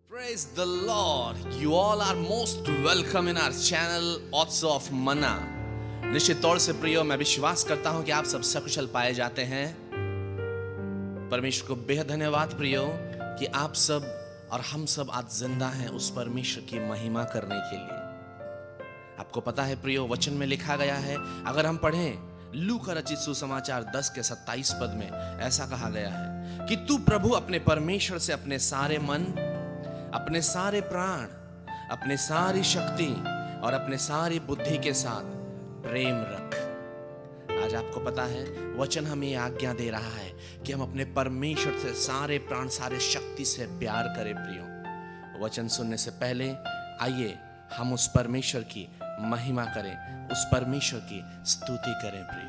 Praise the Lord. You all are most welcome in our channel Odds of Manna. निश्चित तौर से प्रियो, मैं विश्वास करता हूं कि आप सब सकुशल पाए जाते हैं। परमेश्वर को बेहद धन्यवाद प्रियो कि आप सब और हम सब आज जिंदा हैं उस परमेश्वर की महिमा करने के लिए। आपको पता है प्रियो, वचन में लिखा गया है, अगर हम पढ़ें लू का रचित सुसमाचार 10 के 27 पद में ऐसा कहा गया है कि तू प्रभु अपने परमेश्वर से अपने सारे मन, अपने सारे प्राण, अपने सारी शक्ति और अपने सारी बुद्धि के साथ प्रेम रख। आज आपको पता है वचन हमें आज्ञा दे रहा है कि हम अपने परमेश्वर से सारे प्राण, सारे शक्ति से प्यार करें प्रियो। वचन सुनने से पहले आइए हम उस परमेश्वर की महिमा करें, उस परमेश्वर की स्तुति करें प्रियो।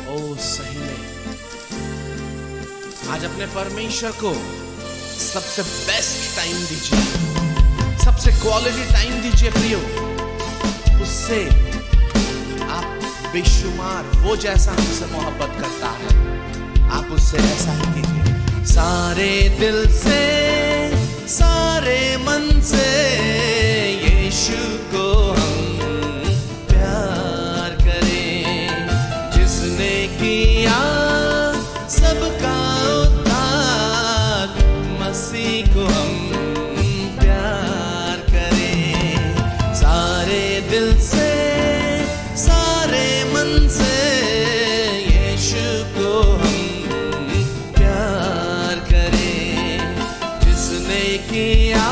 ओ सही में आज अपने परमेश्वर को सबसे बेस्ट टाइम दीजिए, सबसे क्वालिटी टाइम दीजिए प्रियो। उससे आप बेशुमार, वो जैसा हमसे मोहब्बत करता है आप उससे ऐसा ही कीजिए। सारे दिल से, सारे मन से यीशु को किया सबका उद्धार, मसीह को हम प्यार करें। सारे दिल से, सारे मन से यीशु को हम प्यार करें। जिसने किया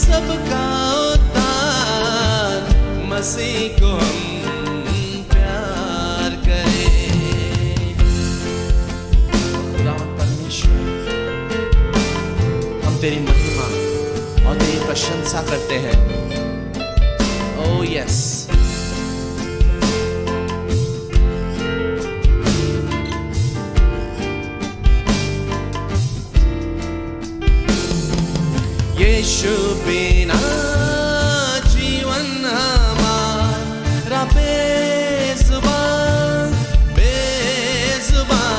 सबका उद्धार, मसीह को हम तेरी महिमा और तेरी प्रशंसा करते हैं। ओह यस, यीशु बिना जीवन हमारा बेजुबान, बेजुबान,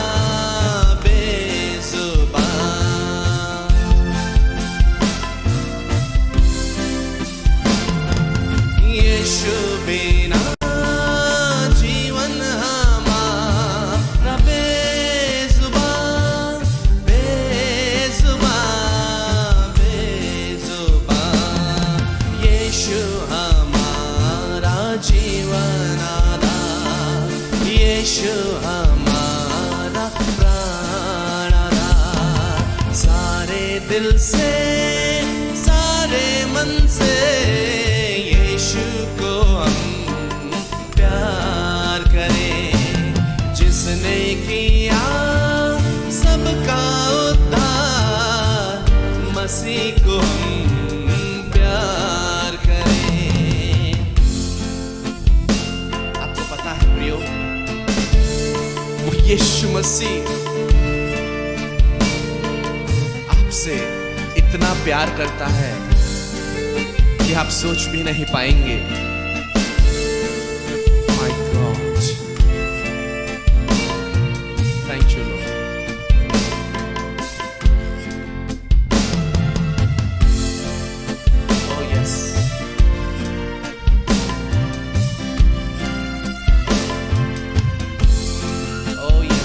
यीशु बिना जीवन हमारा बेजुबान, बेजुबान, बेजुबान। यीशु हमारा जीवन आधार, यीशु हमारा प्राण आधार। सारे दिल से, सारे मन से यीशु को हम प्यार करें। जिसने किया सबका उद्धार, मसीह को हम प्यार करें। आपको पता है प्रियो, वो यीशु मसीह आपसे इतना प्यार करता है कि आप सोच भी नहीं पाएंगे। My God, thank you Lord. Oh yes, oh yes.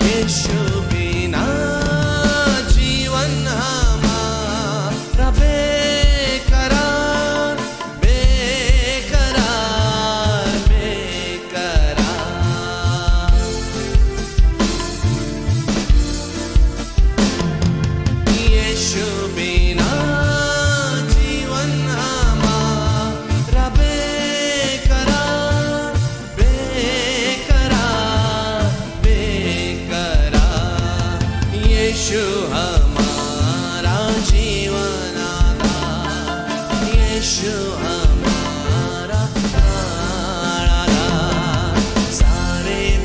यीशु बिना जीवन हमारा बेकरार, बेकरार, बेकरार। यीशु बिना जीवन हमारा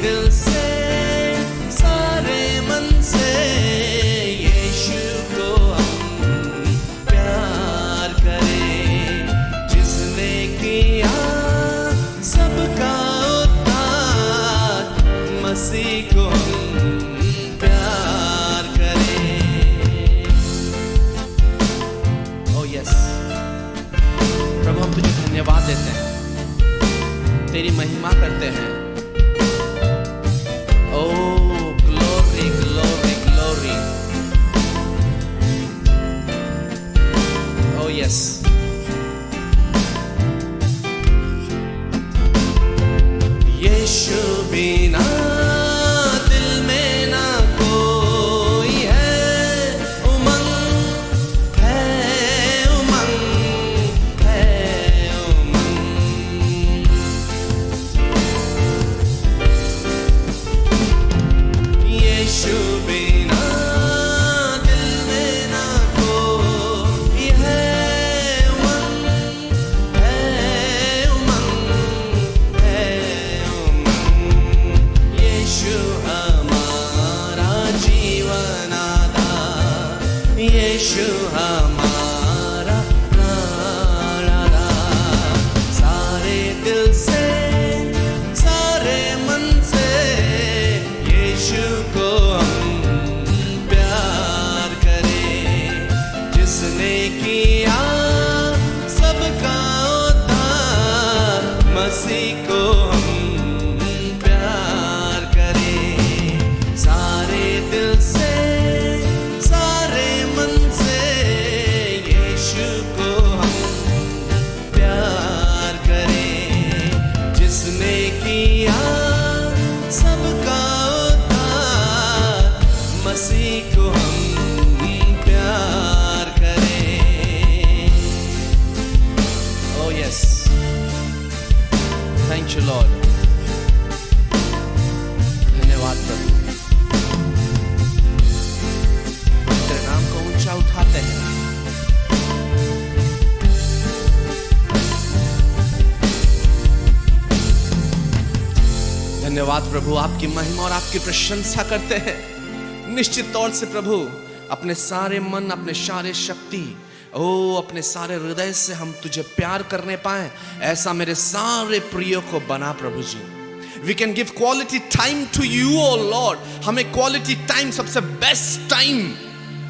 दिल से सारे मन से यीशु को हम प्यार करें, जिसने किया सबका उद्धार, मसीह को हम प्यार करें। ओ यस प्रभु, हम तुझे धन्यवाद देते हैं, तेरी महिमा करते हैं। Oh glory glory glory. Oh yes यीशु बिना दिल में ना कोई है उमंग, है उमंग, है उमंग। यीशु बिना दिल में ना कोई है उमंग, है उमंग, है उमंग। यीशु हमारा जीवन आधार, यीशु हमारा प्राण आधार। सारे दिल से सारे मन से यीशु को हम प्यार करें, जिसने किया सबका उद्धार, मसीह को हम प्यार करें। सारे दिल से सारे मन से यीशु को हम प्यार करें, जिसने किया सबका उद्धार, मसीह को हम प्यार करें। ओ यस थैंक यू लॉर्ड। धन्यवाद प्रभु, तेरे नाम को ऊंचा उठाते हैं। धन्यवाद प्रभु, आपकी महिमा और आपकी प्रशंसा करते हैं। निश्चित तौर से प्रभु, अपने सारे मन, अपने सारे शक्ति, ओ अपने सारे हृदय से हम तुझे प्यार करने पाए, ऐसा मेरे सारे प्रियो को बना प्रभु जी। We can give quality time to you, oh Lord. हमें quality time, सबसे बेस्ट टाइम,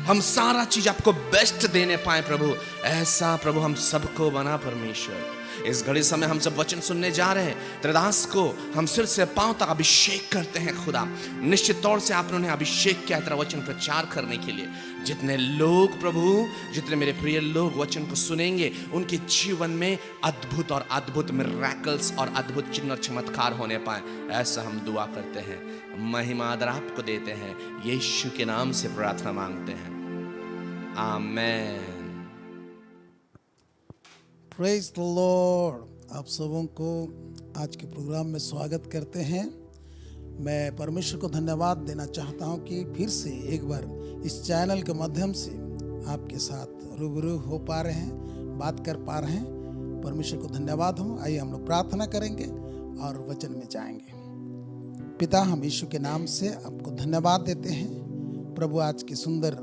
हम सारा चीज आपको बेस्ट देने पाए प्रभु, ऐसा प्रभु हम सबको बना परमेश्वर। इस घड़ी समय हम जब वचन सुनने जा रहे हैं, तेरे दास को हम सिर से पांव तक अभिषेक करते हैं खुदा। निश्चित तौर से आपने उन्हें अभिषेक किया तेरा वचन प्रचार करने के लिए। जितने लोग प्रभु, जितने मेरे प्रिय लोग वचन को सुनेंगे, उनके जीवन में अद्भुत और अद्भुत मिरेकल्स और अद्भुत चिन्ह और चमत्कार होने पाए, ऐसा हम दुआ करते हैं। महिमा आदर आपको देते हैं, यीशु के नाम से प्रार्थना मांगते हैं, आमेन। Praise the Lord. आप सबों को आज के प्रोग्राम में स्वागत करते हैं। मैं परमेश्वर को धन्यवाद देना चाहता हूं कि फिर से एक बार इस चैनल के माध्यम से आपके साथ रूबरू हो पा रहे हैं, बात कर पा रहे हैं। परमेश्वर को धन्यवाद हो। आइए हम लोग प्रार्थना करेंगे और वचन में जाएंगे। पिता, हम यीशु के नाम से आपको धन्यवाद देते हैं प्रभु, आज की सुंदर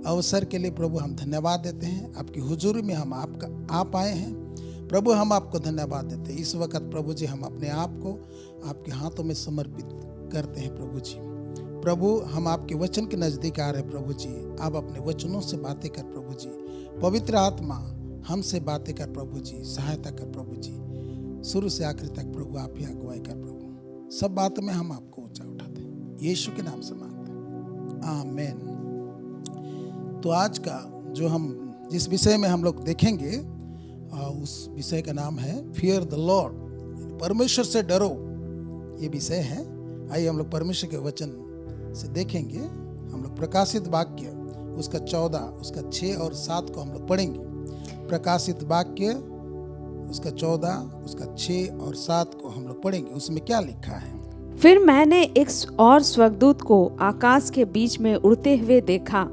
अवसर के लिए प्रभु हम धन्यवाद देते हैं। आपकी हुजूरी में हम आप आए हैं प्रभु, हम आपको धन्यवाद देते हैं। इस वक्त प्रभु जी हम अपने आप को आपके हाथों में समर्पित करते हैं प्रभु जी। प्रभु, हम आपके वचन के नज़दीक आ रहे हैं प्रभु जी। आप अपने वचनों से बातें कर प्रभु जी। पवित्र आत्मा हमसे बातें कर प्रभु जी, सहायता कर प्रभु जी। शुरू से आखिर तक प्रभु आप ही अगुवाई कर प्रभु। सब बातों में हम आपको ऊंचा उठाते हैं, यीशु के नाम से मांगते हैं, आमीन। तो आज का जो हम जिस विषय में हम लोग देखेंगे, उस विषय का नाम है फियर द लॉर्ड, परमेश्वर से डरो, ये विषय है। आइए हम लोग परमेश्वर के वचन से देखेंगे। हम लोग प्रकाशित वाक्य उसका 14, उसका 6 और 7 को हम लोग पढ़ेंगे। प्रकाशित वाक्य उसका 14, उसका 6 और 7 को हम लोग पढ़ेंगे। उसमें क्या लिखा है? फिर मैंने एक और स्वर्गदूत को आकाश के बीच में उड़ते हुए देखा,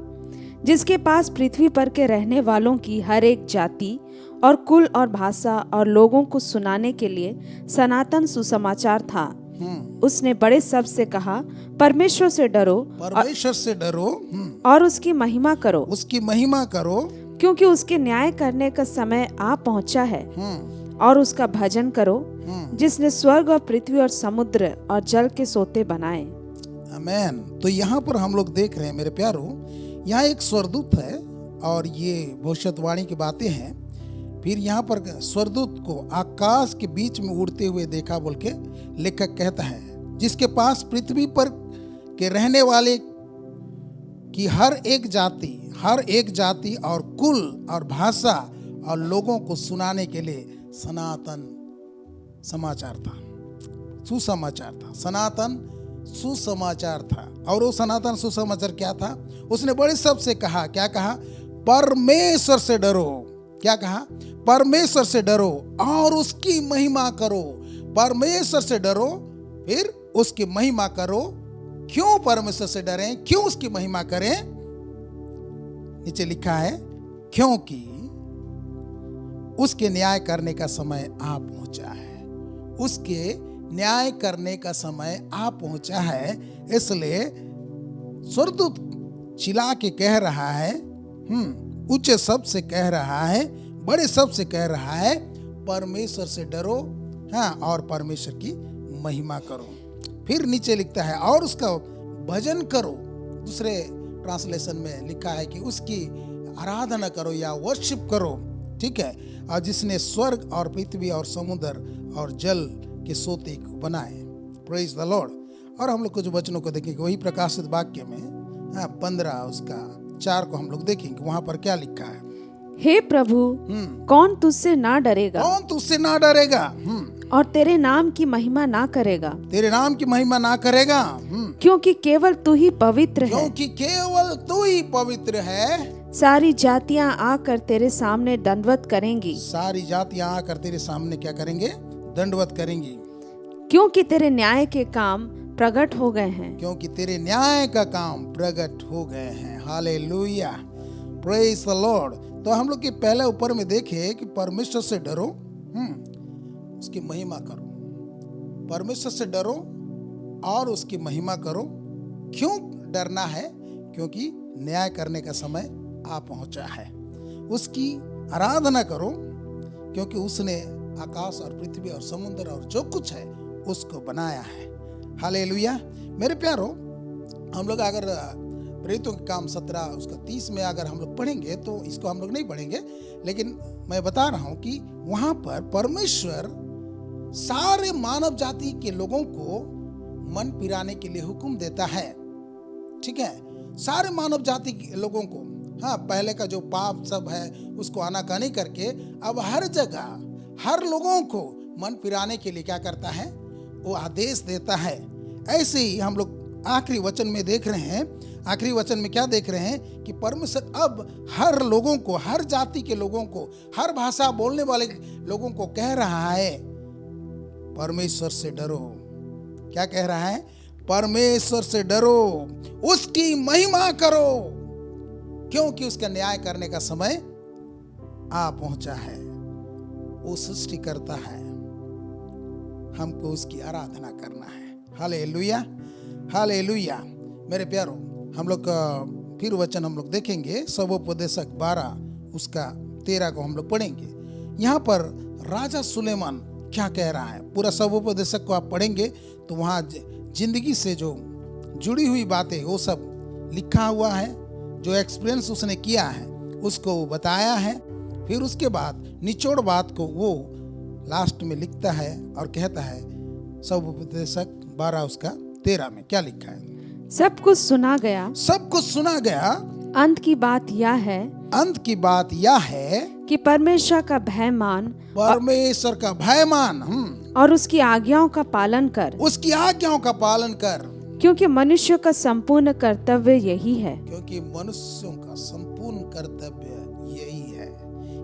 जिसके पास पृथ्वी पर के रहने वालों की हर एक जाति और कुल और भाषा और लोगों को सुनाने के लिए सनातन सुसमाचार था। उसने बड़े शब्द से कहा, परमेश्वर से डरो परमेश्वर से डरो, और उसकी महिमा करो, उसकी महिमा करो, क्योंकि उसके न्याय करने का समय आ पहुंचा है। और उसका भजन करो, जिसने स्वर्ग और पृथ्वी और समुद्र और जल के सोते बनाए। आमेन। तो यहाँ पर हम लोग देख रहे हैं मेरे प्यारो, यहाँ एक स्वर्गदूत है और ये भविष्यवाणी की बातें हैं। फिर यहाँ पर स्वर्गदूत को आकाश के बीच में उड़ते हुए देखा बोल के लेखक कहता है, जिसके पास पृथ्वी पर के रहने वाले की हर एक जाति और कुल और भाषा और लोगों को सुनाने के लिए सनातन समाचार था, सुसमाचार था, सनातन सुसमाचार था। और वो सनातन सुसमाचार क्या था? उसने बड़े शब्द से कहा, क्या कहा? परमेश्वर से डरो। क्या कहा? परमेश्वर से डरो और उसकी महिमा करो। परमेश्वर से डरो, फिर उसकी महिमा करो। क्यों परमेश्वर से डरें? क्यों उसकी महिमा करें? नीचे लिखा है, क्योंकि उसके न्याय करने का समय आ पहुंचा है। उसके न्याय करने का समय आ पहुंचा है। इसलिए स्वर्गदूत चिल्ला के कह रहा है, ऊंचे शब्द से कह रहा है, बड़े शब्द से कह रहा है, परमेश्वर से डरो, हाँ, और परमेश्वर की महिमा करो। फिर नीचे लिखता है, और उसका भजन करो। दूसरे ट्रांसलेशन में लिखा है कि उसकी आराधना करो या वर्शिप करो, ठीक है। और जिसने स्वर्ग और पृथ्वी और समुद्र और जल के सोते को बनाए। Praise the Lord. और हम लोग कुछ वचनों को देखेंगे, वही प्रकाशित वाक्य में 15 उसका 4 को हम लोग देखेंगे। वहां पर क्या लिखा है? हे प्रभु, कौन तुझसे ना डरेगा? कौन तुझसे ना डरेगा? और तेरे नाम की महिमा ना करेगा? तेरे नाम की महिमा ना करेगा? क्योंकि केवल तू ही पवित्र है। क्योंकि केवल तू ही पवित्र है। सारी जातियां आकर तेरे सामने दंडवत करेंगी। सारी जातियां आकर तेरे सामने क्या करेंगे? दंडवत करेंगी। क्योंकि तेरे न्याय के काम प्रकट हो गए हैं। क्योंकि तेरे न्याय का काम प्रकट हो गए हैं। Hallelujah, praise the Lord. तो हम लोग के पहले ऊपर में देखे कि परमेश्वर से डरो, उसकी महिमा करो। परमेश्वर से डरो और उसकी महिमा करो। क्यों डरना है? क्योंकि न्याय करने का समय आ पहुंचा है। उसकी आराधना करो, क्योंकि उसने आकाश और पृथ्वी और समुद्र और जो कुछ है उसको बनाया है। हालेलुया। मेरे प्यारो, हम लोग अगर प्रेरितों के काम 17 उसका 30 में अगर हम लोग पढ़ेंगे, तो इसको हम लोग नहीं पढ़ेंगे, लेकिन मैं बता रहा हूं कि वहां पर परमेश्वर सारे मानव जाति के लोगों को मन फिराने के लिए हुक्म देता है, ठीक है। सारे मानव जाति के लोगों को, हाँ, पहले का जो पाप सब है उसको आनाकानी करके अब हर जगह हर लोगों को मन फिराने के लिए क्या करता है? वो आदेश देता है। ऐसे ही हम लोग आखिरी वचन में देख रहे हैं। आखिरी वचन में क्या देख रहे हैं कि परमेश्वर अब हर लोगों को, हर जाति के लोगों को, हर भाषा बोलने वाले लोगों को कह रहा है, परमेश्वर से डरो। क्या कह रहा है? परमेश्वर से डरो, उसकी महिमा करो, क्योंकि उसका न्याय करने का समय आ पहुंचा है। वो सृष्टि करता है, हमको उसकी आराधना करना है। Hallelujah, hallelujah. मेरे प्यारो, हम लोग फिर वचन हम लोग देखेंगे, सबोपदेशक 12 उसका 13 को हम लोग पढ़ेंगे। यहाँ पर राजा सुलेमान क्या कह रहा है? पूरा सबोपदेशक को आप पढ़ेंगे तो वहाँ जिंदगी से जो जुड़ी हुई बातें वो सब लिखा हुआ है। जो एक्सपीरियंस उसने किया है उसको वो बताया है। फिर उसके बाद निचोड़ बात को वो लास्ट में लिखता है और कहता है, सबोपदेशक 12 उसका 13 में क्या लिखा है? सब कुछ सुना गया, सब कुछ सुना गया। अंत की बात यह है, अंत की बात यह है कि परमेश्वर का भय मान, परमेश्वर का भय मान, और उसकी आज्ञाओं का पालन कर, उसकी आज्ञाओं का पालन कर, क्योंकि मनुष्य का संपूर्ण कर्तव्य यही है। क्योंकि मनुष्यों का संपूर्ण कर्तव्य यही है।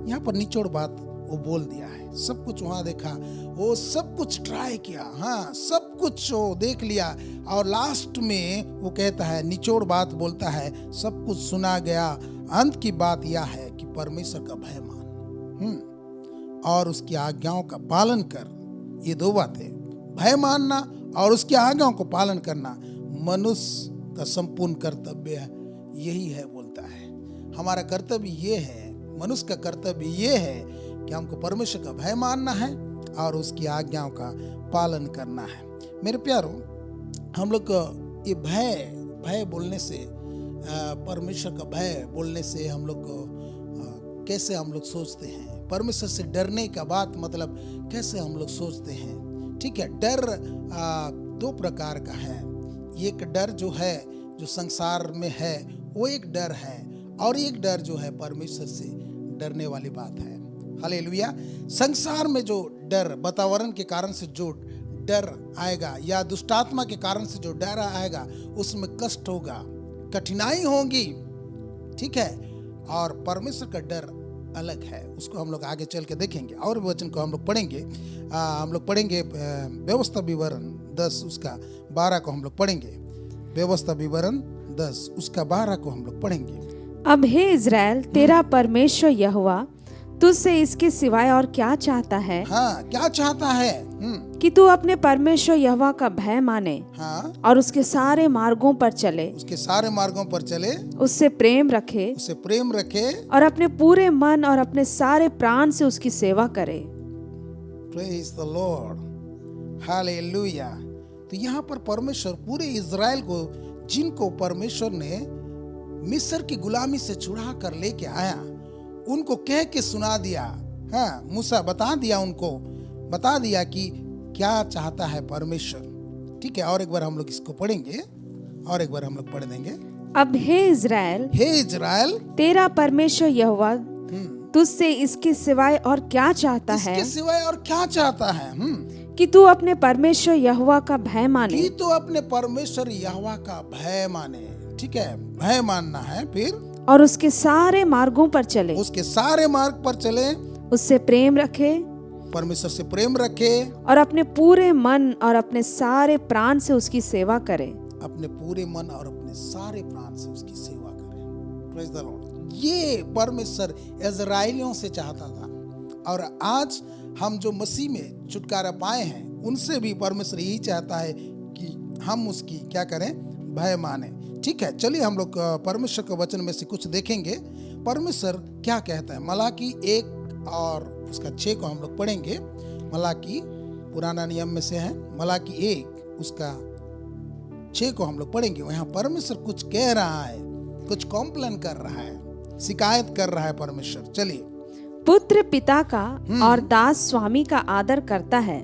यहाँ पर निचोड़ बात वो बोल दिया है। सब कुछ वहां देखा, वो सब कुछ ट्राई किया, हाँ, सब कुछ वो देख लिया, और लास्ट में वो कहता है, निचोड़ बात बोलता है, सब कुछ सुना गया, अंत की बात यह है कि परमेश्वर का भय मान और उसकी आज्ञाओं का पालन कर। ये दो बातें, भय मानना और उसकी आज्ञाओं को पालन करना मनुष्य का संपूर्ण कर्तव्य है। यही है बोलता है। हमारा कर्तव्य ये है, मनुष्य का कर्तव्य ये है कि हमको परमेश्वर का भय मानना है और उसकी आज्ञाओं का पालन करना है। मेरे प्यारो, हम लोग ये भय बोलने से, परमेश्वर का भय बोलने से हम लोग कैसे हम लोग सोचते हैं, परमेश्वर से डरने का बात मतलब कैसे हम लोग सोचते हैं। ठीक है, डर दो प्रकार का है। एक डर जो है, जो संसार में है, वो एक डर है, और एक डर जो है परमेश्वर से डरने वाली बात है। हालेलुया। संसार में जो डर, वातावरण के कारण से जो डर आएगा या दुष्टात्मा के कारण से जो डर आएगा, उसमें कष्ट होगा, कठिनाई होगी। ठीक है, और परमेश्वर का डर अलग है। उसको हम लोग आगे चल के देखेंगे और वचन को हम लोग पढ़ेंगे। हम लोग पढ़ेंगे व्यवस्था विवरण 10 उसका 12 को हम लोग पढ़ेंगे। व्यवस्था विवरण 10 उसका 12 को हम लोग पढ़ेंगे। अब हे इज़राइल, तेरा परमेश्वर यहोवा तुझसे इसके सिवाय और क्या चाहता है? हाँ, क्या चाहता है? कि तू अपने परमेश्वर यहोवा का भय माने, हाँ, और उसके सारे मार्गों पर चले, उसके सारे मार्गों पर चले, उससे प्रेम रखे, उसे प्रेम रखे, और अपने पूरे मन और अपने सारे प्राण से उसकी सेवा करे। Praise the Lord, hallelujah. तो यहाँ पर परमेश्वर पूरे इज़राइल को, जिनको परमेश्वर ने मिस्र की गुलामी से छुड़ा कर लेके आया, उनको कह के सुना दिया। हाँ, मूसा बता दिया, उनको बता दिया कि क्या चाहता है परमेश्वर। ठीक है, और एक बार हम लोग इसको पढ़ेंगे, और एक बार हम लोग पढ़ देंगे। अब हे इज़राइल, हे इज़राइल, तेरा परमेश्वर यहोवा तुझसे इसके सिवाय और क्या चाहता है? इसके सिवाय और क्या चाहता है? कि तू अपने परमेश्वर यहोवा का भय माने, कि तू अपने परमेश्वर यहोवा का भय माने। ठीक है, भय मानना है, फिर और उसके सारे मार्गों पर चले, उसके सारे मार्ग पर चले, उससे प्रेम रखे, परमेश्वर से प्रेम रखे, और अपने पूरे मन और अपने सारे प्राण से उसकी सेवा करे। अपने पूरे मन और अपने सारे प्राण से उसकी सेवा करे। Praise the Lord. ये परमेश्वर इज़राइलियों से चाहता था, और आज हम जो मसीह में छुटकारा पाए हैं, उनसे भी परमेश्वर यही चाहता है कि हम उसकी क्या करें? भय माने। ठीक है, चलिए हम लोग परमेश्वर के वचन में से कुछ देखेंगे। परमेश्वर क्या कहता है? मलाकी 1 और उसका 6 को हम लोग पढ़ेंगे। मलाकी पुराना नियम में से है, मलाकी 1 उसका 6 को हम लोग पढ़ेंगे। वहाँ परमेश्वर कुछ कह रहा है, कुछ कॉम्प्लेन कर रहा है, शिकायत कर रहा है परमेश्वर। चलिए। पुत्र पिता का और दास स्वामी का आदर करता है।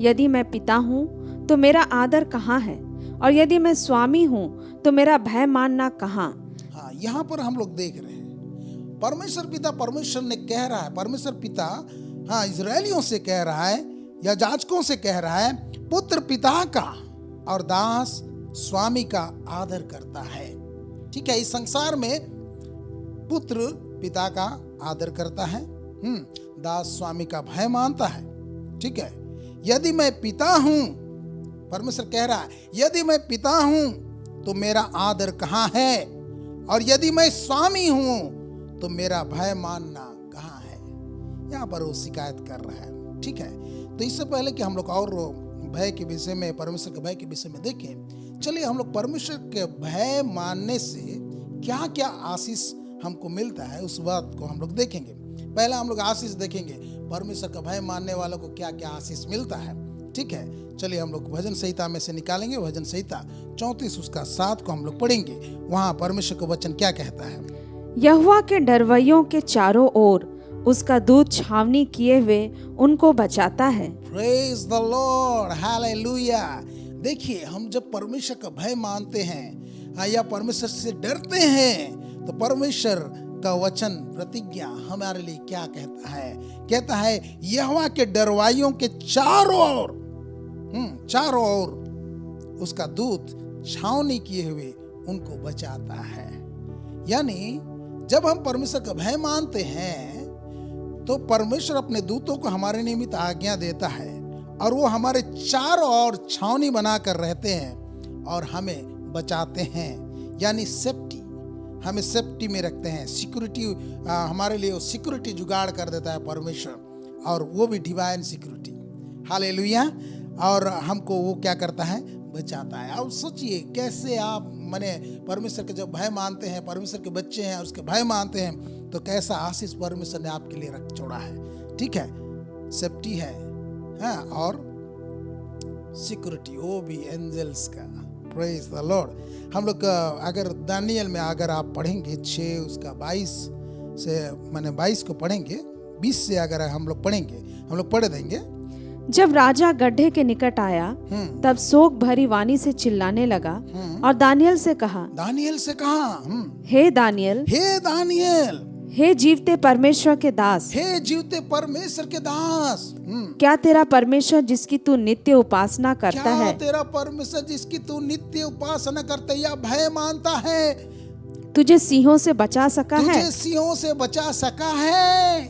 यदि मैं पिता हूँ तो मेरा आदर कहाँ है? और यदि मैं स्वामी हूँ तो मेरा भय मानना कहाँ? हाँ, यहाँ पर हम लोग देख रहे हैं परमेश्वर पिता, परमेश्वर ने कह रहा है, परमेश्वर पिता हाँ इजरायलियों से कह रहा है या याजकों से कह रहा है, पुत्र पिता का और दास स्वामी का आदर करता है। ठीक है, इस संसार में पुत्र पिता का आदर करता है, दास स्वामी का भय मानता है। ठीक है, यदि मैं पिता हूं, परमेश्वर कह रहा है, यदि मैं पिता हूं तो मेरा आदर कहाँ है? और यदि मैं स्वामी हूं तो मेरा भय मानना कहाँ है? यहाँ पर वो शिकायत कर रहा है। ठीक है, तो इससे पहले कि हम लोग और भय के विषय में, परमेश्वर के भय के विषय में देखें, चलिए हम लोग परमेश्वर के भय मानने से क्या क्या आशीष हमको मिलता है, उस बात को हम लोग देखेंगे। पहले हम लोग आशीष देखेंगे, परमेश्वर का भय मानने वालों को क्या क्या आशीष मिलता है। ठीक है, चलिए हम लोग भजन संहिता में से निकालेंगे। भजन संहिता 34 उसका 7 को हम लोग पढ़ेंगे। वहाँ परमेश्वर का वचन क्या कहता है? यहोवा के डरवैयों के चारों ओर उसका दूत छावनी किए हुए उनको बचाता है। Praise the Lord, hallelujah. देखिए, हम जब परमेश्वर का भय मानते हैं या परमेश्वर से डरते हैं, तो परमेश्वर का वचन, प्रतिज्ञा हमारे लिए क्या कहता है? कहता है, यहोवा के डरवाइयों के चारों ओर उसका दूत छावनी किए हुए उनको बचाता है। यानी जब हम परमेश्वर का भय मानते हैं तो परमेश्वर अपने दूतों को हमारे निमित्त आज्ञा देता है, और वो हमारे चारों ओर छावनी बनाकर रहते हैं और हमें बचाते हैं। यानी सेफ्टी, हमें सेफ्टी में रखते हैं, सिक्योरिटी, हमारे लिए सिक्योरिटी जुगाड़ कर देता है परमेश्वर, और वो भी डिवाइन सिक्योरिटी। हालेलुया। और हमको वो क्या करता है, बचाता है। अब सोचिए कैसे आप माने परमेश्वर के जब भय मानते हैं, परमेश्वर के बच्चे हैं और उसके भय मानते हैं, तो कैसा आशीष परमेश्वर ने आपके लिए रख छोड़ा है। ठीक है, सेफ्टी है, हाँ, और सिक्योरिटी, वो भी एंजल्स का। Praise the Lord. हम लोग अगर दानियल में अगर आप पढ़ेंगे 6 उसका 22 से माने 22 को पढ़ेंगे, 20 से अगर हम लोग पढ़ेंगे, हम लोग पढ़ देंगे। जब राजा गड्ढे के निकट आया तब शोक भरी वाणी से चिल्लाने लगा और दानियल से कहा, हे दानियल, हे जीवते परमेश्वर के दास, हे जीवते परमेश्वर के दास, क्या तेरा परमेश्वर जिसकी तू नित्य उपासना करता है, तेरा परमेश्वर जिसकी तू नित्य उपासना करता या भय मानता है, तुझे सिंहों से बचा सका है? तुझे सिंहों से बचा सका है।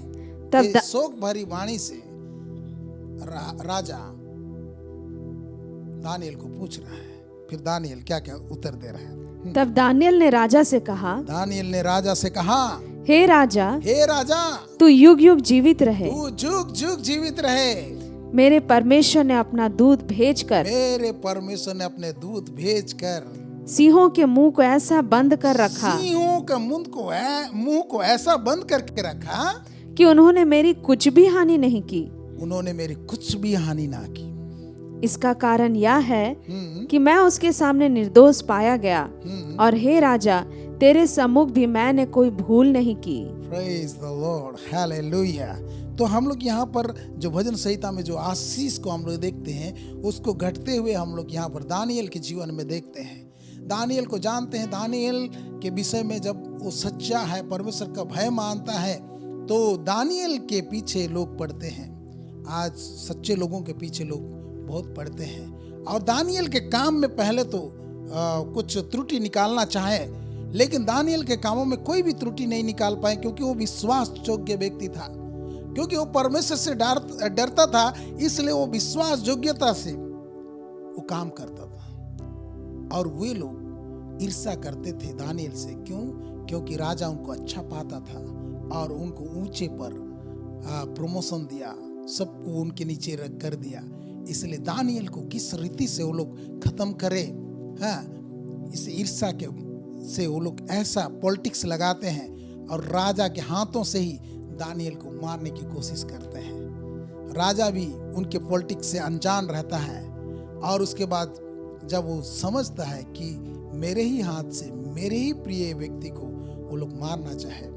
तब शोक भरी वाणी से राजा दानियल को पूछ रहा है। फिर दानियल क्या क्या उत्तर दे रहा है। तब दानियल ने राजा से कहा, हे राजा, तू युग युग जीवित रहे, तू जुग जुग जीवित रहे। मेरे परमेश्वर ने अपने दूत भेजकर सिंहों के मुंह को ऐसा बंद कर रखा, सिंहों का मुंह को ऐसा बंद करके रखा कि उन्होंने मेरी कुछ भी हानि नहीं की। इसका कारण यह है कि मैं उसके सामने निर्दोष पाया गया, और हे राजा, तेरे सम्मुख भी मैंने कोई भूल नहीं की। Praise the Lord, Hallelujah। तो हम लोग यहाँ पर जो भजन संहिता में जो आशीष को हम लोग देखते हैं, उसको घटते हुए हम लोग यहाँ पर दानियल के जीवन में देखते हैं। दानियल को जानते हैं। दानियल के विषय में जब वो सच्चा है, परमेश्वर का भय मानता है, तो दानियल के पीछे लोग पढ़ते हैं। आज सच्चे लोगों के पीछे लोग बहुत पढ़ते हैं। और दानियल के काम में पहले तो कुछ त्रुटि निकालना चाहे, लेकिन दानियल के कामों में कोई भी त्रुटि नहीं निकाल पाए, क्योंकि वो विश्वास योग्य व्यक्ति था, क्योंकि वो परमेश्वर से डरता था, इसलिए वो विश्वास योग्यता से वो काम करता था। और वे लोग ईर्ष्या करते थे दानियल से। क्यों? क्योंकि राजा उनको अच्छा पाता था और उनको ऊंचे पर प्रमोशन दिया, सबको उनके नीचे रख कर दिया। इसलिए दानियल को किस रीति से वो लोग खत्म करे, हाँ, इस ईर्ष्या के से वो लोग ऐसा पॉलिटिक्स लगाते हैं और राजा के हाथों से ही दानियल को मारने की कोशिश करते हैं। राजा भी उनके पॉलिटिक्स से अनजान रहता है, और उसके बाद जब वो समझता है कि मेरे ही हाथ से मेरे ही प्रिय व्यक्ति को वो लोग मारना चाहे,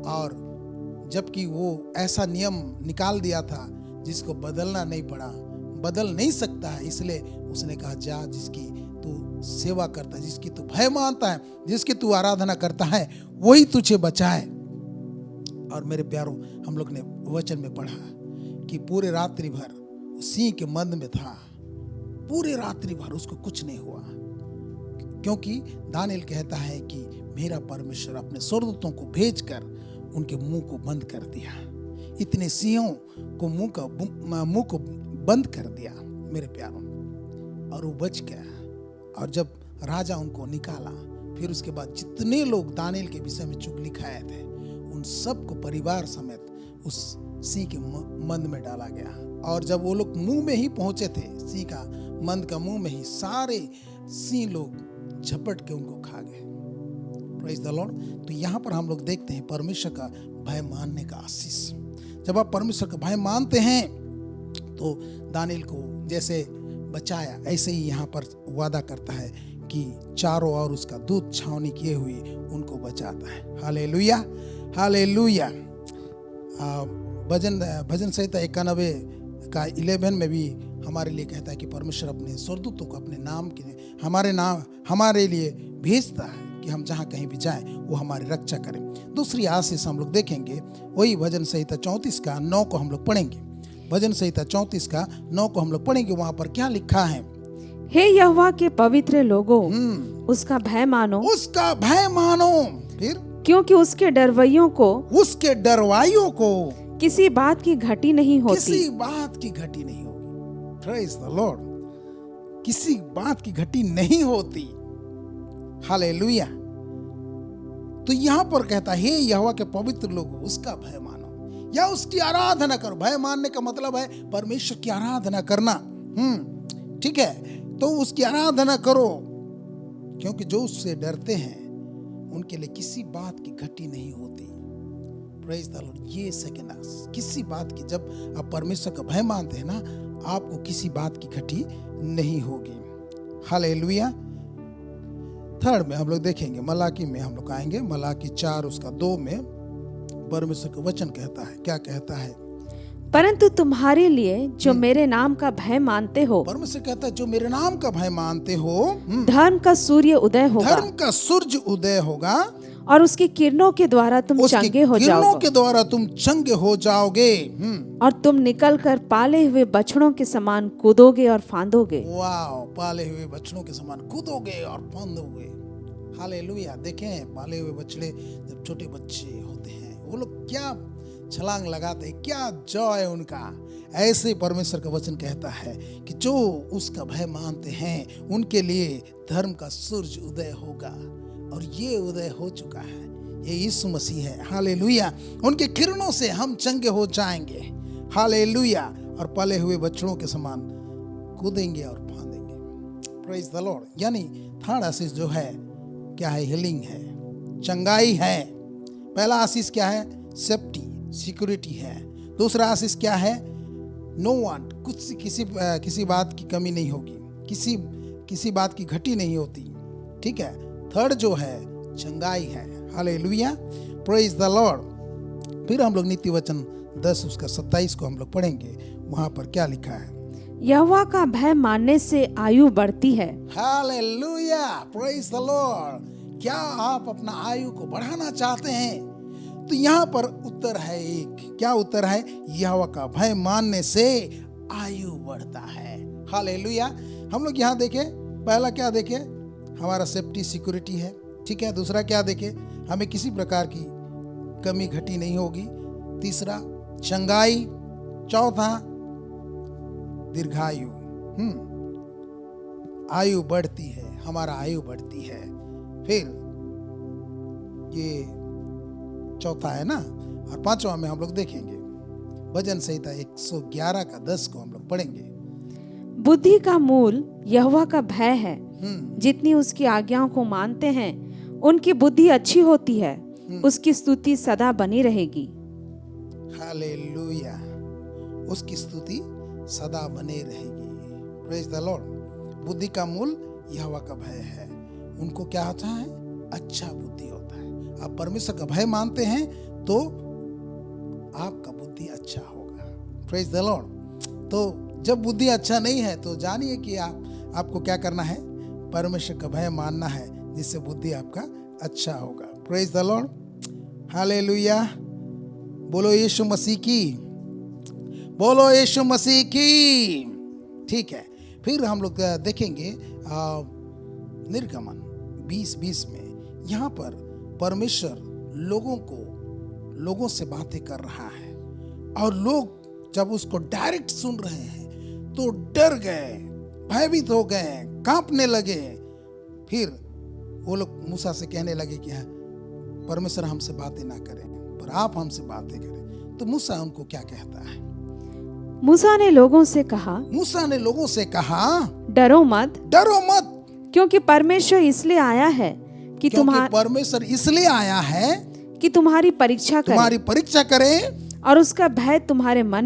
और जबकि वो ऐसा नियम निकाल दिया था जिसको बदलना नहीं पड़ा, बदल नहीं सकता है, इसलिए उसने कहा, जा, जिसकी तू सेवा करता है, जिसकी तू भय मानता है, जिसकी तू आराधना करता है, वही तुझे बचाए। और मेरे प्यारों, हम लोग ने वचन में पढ़ा कि पूरे रात्रि भर सिंह के मंद में था, पूरे रात्रि भर उसको कुछ नहीं हुआ, क्योंकि दानियल कहता है कि मेरा परमेश्वर अपने स्वर्गदूतों को भेजकर उनके मुंह को बंद कर दिया। इतने सिंहों को मुंह को बंद कर दिया मेरे प्यारों, और वो बच गया। और जब राजा उनको निकाला, फिर उसके बाद जितने लोग दानियल के विषय में चुगली खाए थे, उन सबको परिवार समेत उस सिंह के मंद में डाला गया। और जब वो लोग मुंह में ही पहुंचे थे, सिंह का मंद का मुंह में ही, सारे सिंह लोग झपट के उनको खा गए। Praise the Lord. तो यहाँ पर हम लोग देखते हैं परमेश्वर का भय मानने का आशीष। जब आप परमेश्वर का भय मानते हैं तो दानियल को जैसे बचाया, ऐसे ही यहाँ पर वादा करता है कि चारों ओर उसका दूत छावनी किए हुए उनको बचाता है। Hallelujah, hallelujah. भजन संहिता 91 का 11 में भी हमारे लिए कहता है कि परमेश्वर अपने स्वर्गदूतों को अपने नाम के हमारे लिए भेजता है कि हम जहाँ कहीं भी जाएं वो हमारी रक्षा करें। दूसरी आशीष हम लोग देखेंगे, वही भजन संहिता 34 का 9 को हम लोग पढ़ेंगे। भजन संहिता 34 का 9 को हम लोग पढ़ेंगे। वहां पर क्या लिखा है? हे यहोवा के पवित्र लोगों, उसका भय मानो, उसका भय मानो। फिर क्योंकि उसके डरवैयों को किसी बात की घटी नहीं होती, किसी बात की घटी नहीं होगी। Praise the Lord. किसी बात की घटी नहीं होती। हालेलुया। तो यहां पर कहता है, हे यहोवा के पवित्र लोगों, उसका भय मानो या उसकी आराधना करो। भय मानने का मतलब है परमेश्वर की आराधना करना। ठीक है, तो उसकी आराधना करो, क्योंकि जो उससे डरते हैं उनके लिए किसी बात की घटी नहीं होती। Praise the Lord. ये सेकंड किसी बात की, जब आप परमेश्वर का भय मानते हैं ना, आपको किसी बात की घटी नहीं होगी। हालेलुया। थर्ड में हम लोग देखेंगे, मलाकी में हम लोग आएंगे, मलाकी 4 उसका 2 में परमेश्वर का वचन कहता है, क्या कहता है? परंतु तुम्हारे लिए जो मेरे नाम का भय मानते हो, परमेश्वर कहता है जो मेरे नाम का भय मानते हो, धर्म का सूर्य उदय होगा, धर्म का सूर्य उदय होगा, और उसकी किरणों के द्वारा तुम उसकी चंगे हो किरणों जाओगे, के द्वारा तुम चंगे हो जाओगे। और तुम निकलकर पाले हुए बछड़ों के समान कूदोगे और फांदोगे। वाह, पाले हुए बछड़ों के समान कूदोगे और फांदोगे। हालेलुया। देखें, पाले हुए बछड़े जब छोटे बच्चे होते हैं, वो लोग क्या छलांग लगाते हैं, क्या जॉय उनका। ऐसे परमेश्वर का वचन कहता है कि जो उसका भय मानते हैं उनके लिए धर्म का सूरज उदय होगा, और ये उदय हो चुका है। ये यीशु मसीह है। हालेलुया। उनके किरणों से हम चंगे हो जाएंगे। हालेलुया। और पाले हुए बछड़ों के समान कूदेंगे और फांदेंगे। Praise the lord. यानी थर्ड आशीष जो है क्या है? हीलिंग है, चंगाई है। पहला आशीष क्या है? सेफ्टी, सिक्योरिटी है। दूसरा आशीष क्या है? नो वांट, कुछ किसी बात की कमी नहीं होगी, किसी बात की घटी नहीं होती। ठीक है। थर्ड जो है चंगाई है। हालेलुया। Praise the Lord. फिर हम लोग नीति वचन 10 उसका 27 को हम लोग पढ़ेंगे। वहां पर क्या लिखा है? यहोवा का भय मानने से आयु बढ़ती है। हालेलुया। Praise the Lord. क्या आप अपना आयु को बढ़ाना चाहते हैं? तो यहाँ पर उत्तर है एक। क्या उत्तर है? यहोवा का भय मानने से आयु बढ़ता है। हालेलुया। हम लोग यहाँ देखें, पहला क्या देखें? हमारा सेफ्टी, सिक्योरिटी है। ठीक है। दूसरा क्या देखें? हमें किसी प्रकार की कमी घटी नहीं होगी। तीसरा चंगाई। चौथा दीर्घायु। आयु बढ़ती है, हमारा आयु बढ़ती है। फिर ये चौथा है ना। और पांचवा में हम लोग देखेंगे भजन संहिता 111 का 10 को हम लोग पढ़ेंगे। बुद्धि का मूल यहोवा का भय है। जितनी उसकी आज्ञाओं को मानते हैं उनकी बुद्धि अच्छी होती है, उसकी स्तुति सदा बनी रहेगी। हालेलुया। उसकी स्तुति सदा बने रहेगी। Praise the Lord. बुद्धि का मूल यहोवा का भय है। उनको क्या होता है? अच्छा बुद्धि होता है। आप परमेश्वर का भय मानते हैं तो आपका बुद्धि अच्छा होगा। Praise the Lord. तो जब बुद्धि अच्छा नहीं है तो जानिए कि आपको क्या करना है? परमेश्वर का भय मानना है, जिससे बुद्धि आपका अच्छा होगा। Praise the Lord. हालेलुया। बोलो यीशु मसीह की, बोलो यीशु मसीह की। ठीक है। फिर हम लोग देखेंगे निर्गमन 20:20 में। यहाँ पर परमेश्वर लोगों से बातें कर रहा है, और लोग जब उसको डायरेक्ट सुन रहे हैं तो डर गए, भयभीत हो गए, कांपने लगे। फिर वो लोग मूसा से कहने लगे कि परमेश्वर हमसे बातें ना करें, पर आप हमसे बातें करें। तो मूसा उनको क्या कहता है? मूसा ने लोगों से कहा, डरो मत, क्योंकि परमेश्वर इसलिए आया है कि परमेश्वर इसलिए आया है कि तुम्हारी परीक्षा करे, और उसका भय तुम्हारे मन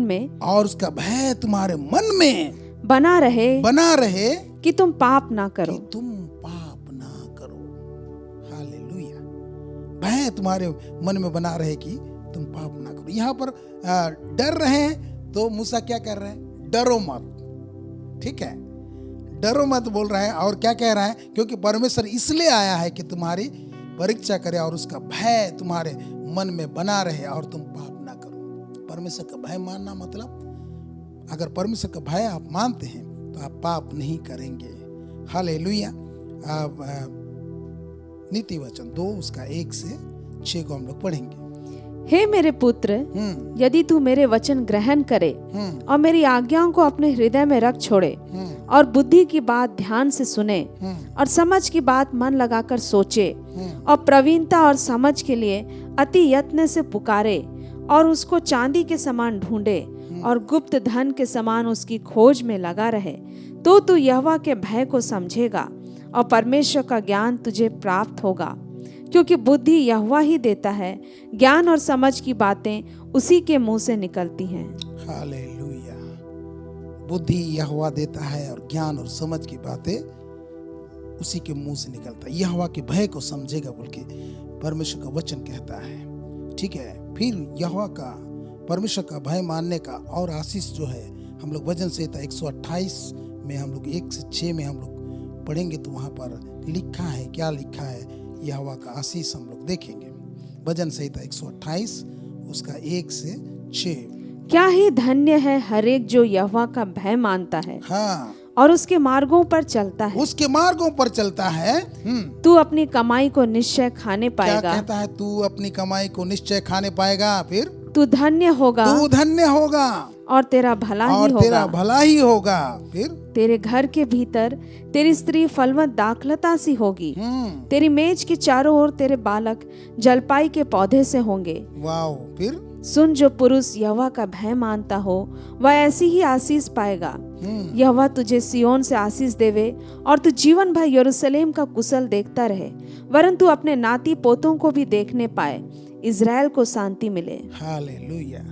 में बना रहे कि तुम पाप ना करो। हालेलुया। भय तुम्हारे मन में बना रहे कि तुम पाप ना करो। यहाँ पर डर रहे हैं तो मूसा क्या कर रहे हैं? डरो मत। ठीक है। डरो मत बोल रहा है। और क्या कह रहा है? क्योंकि परमेश्वर इसलिए आया है कि तुम्हारी परीक्षा करे और उसका भय तुम्हारे मन में बना रहे और तुम पाप ना करो। परमेश्वर का भय मानना मतलब, अगर परमेश्वर का भय आप मानते हैं तो आप पाप नहीं करेंगे। हालेलुया। नीति वचन 2 उसका 1 से 6 को हम लोग पढ़ेंगे। हे मेरे पुत्र, यदि तू मेरे वचन ग्रहण करे और मेरी आज्ञाओं को अपने हृदय में रख छोड़े, और बुद्धि की बात ध्यान से सुने, और समझ की बात मन लगाकर सोचे, और प्रवीणता और समझ के लिए अति यत्न से पुकारे, और उसको चांदी के समान ढूंढे और गुप्त धन के समान उसकी खोज में लगा रहे, तो तू यहोवा के भय को समझेगा और परमेश्वर का ज्ञान तुझे प्राप्त होगा। क्योंकि बुद्धि यहोवा ही देता है, ज्ञान और समझ की बातें उसी के मुंह से निकलती हैं। हालेलुया। बुद्धि यहोवा देता है और ज्ञान और समझ की बातें उसी के मुंह से निकलता है। यहोवा के भय को समझेगा बोल के परमेश्वर का वचन कहता है। ठीक है, फिर यहोवा का परमेश्वर का भय मानने का और आशीष जो है, हम लोग वचन संहिता 128 में हम लोग 1 से 6 में हम लोग पढ़ेंगे तो वहां पर लिखा है, क्या लिखा है यहोवा का आशीष हम लोग देखेंगे। भजन संहिता 128 उसका 1 से 6। क्या ही धन्य है हर एक जो यहोवा का भय मानता है, हाँ, और उसके मार्गों पर चलता है। उसके मार्गों पर चलता है। तू अपनी कमाई को निश्चय खाने क्या पाएगा। कहता है? तू अपनी कमाई को निश्चय खाने पाएगा। फिर तू धन्य होगा तू धन्य होगा और तेरा भला ही और तेरा होगा। भला ही होगा। फिर तेरे घर के भीतर तेरी स्त्री फलवत दाखलता सी होगी। तेरी मेज के चारों ओर तेरे बालक जलपाई के पौधे से होंगे। वाओ। फिर सुन, जो पुरुष यहोवा का भय मानता हो वह ऐसी ही आशीष पाएगा। यहोवा तुझे सियोन से आशीष देवे और तू जीवन भर यरूशलेम का कुशल देखता रहे, वरन तू अपने नाती पोतों को भी देखने पाए, इज़राइल को शांति मिले। हालेलुया।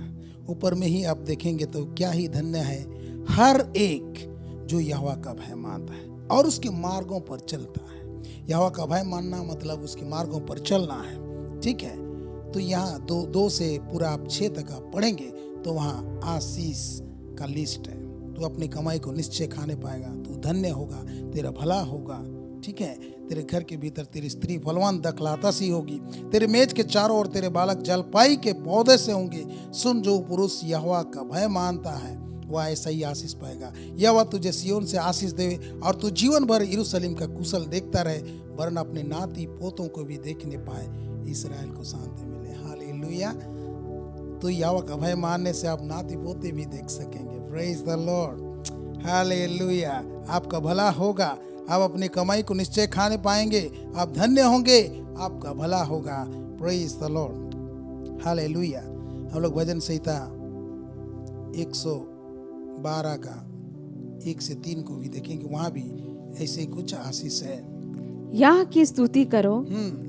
ऊपर में ही आप देखेंगे तो क्या ही धन्य है हर एक जो यहोवा का भय मानता है और उसके मार्गों पर चलता है। यहोवा का भय मानना मतलब उसके मार्गों पर चलना है। ठीक है, तो यहाँ 2 से पूरा आप 6 तक आप पढ़ेंगे तो वहाँ आशीष का लिस्ट है। तू अपनी कमाई को निश्चय खाने पाएगा, तू धन्य होगा, तेरा भला होगा। ठीक है, तेरे घर के भीतर तेरी स्त्री फलवान दखलाता सी होगी, तेरे मेज के चारों ओर तेरे बालक जलपाई के पौधे से होंगे। सुन, जो पुरुष यहोवा का भय मानता है वह ऐसा ही आशीष पाएगा। यहोवा तुझे सियोन से आशीष देवे और तू जीवन भर यरूशलेम का कुशल देखता रहे, वरन अपने नाती पोतों को भी देखने पाए, इस्राएल को शांति मिले। हालेलुया। तो यहोवा का भय मानने से आप नाती पोते भी देख सकेंगे। Praise the Lord. हालेलुया। आपका भला होगा, आप अपनी कमाई को निश्चय खाने पाएंगे, आप धन्य होंगे, आपका भला होगा। Praise the Lord. हालेलुया। हम लोग भजन संहिता 112 का 1 से 3 को भी देखेंगे, वहां भी ऐसे कुछ आशीष है। यह की स्तुति करो,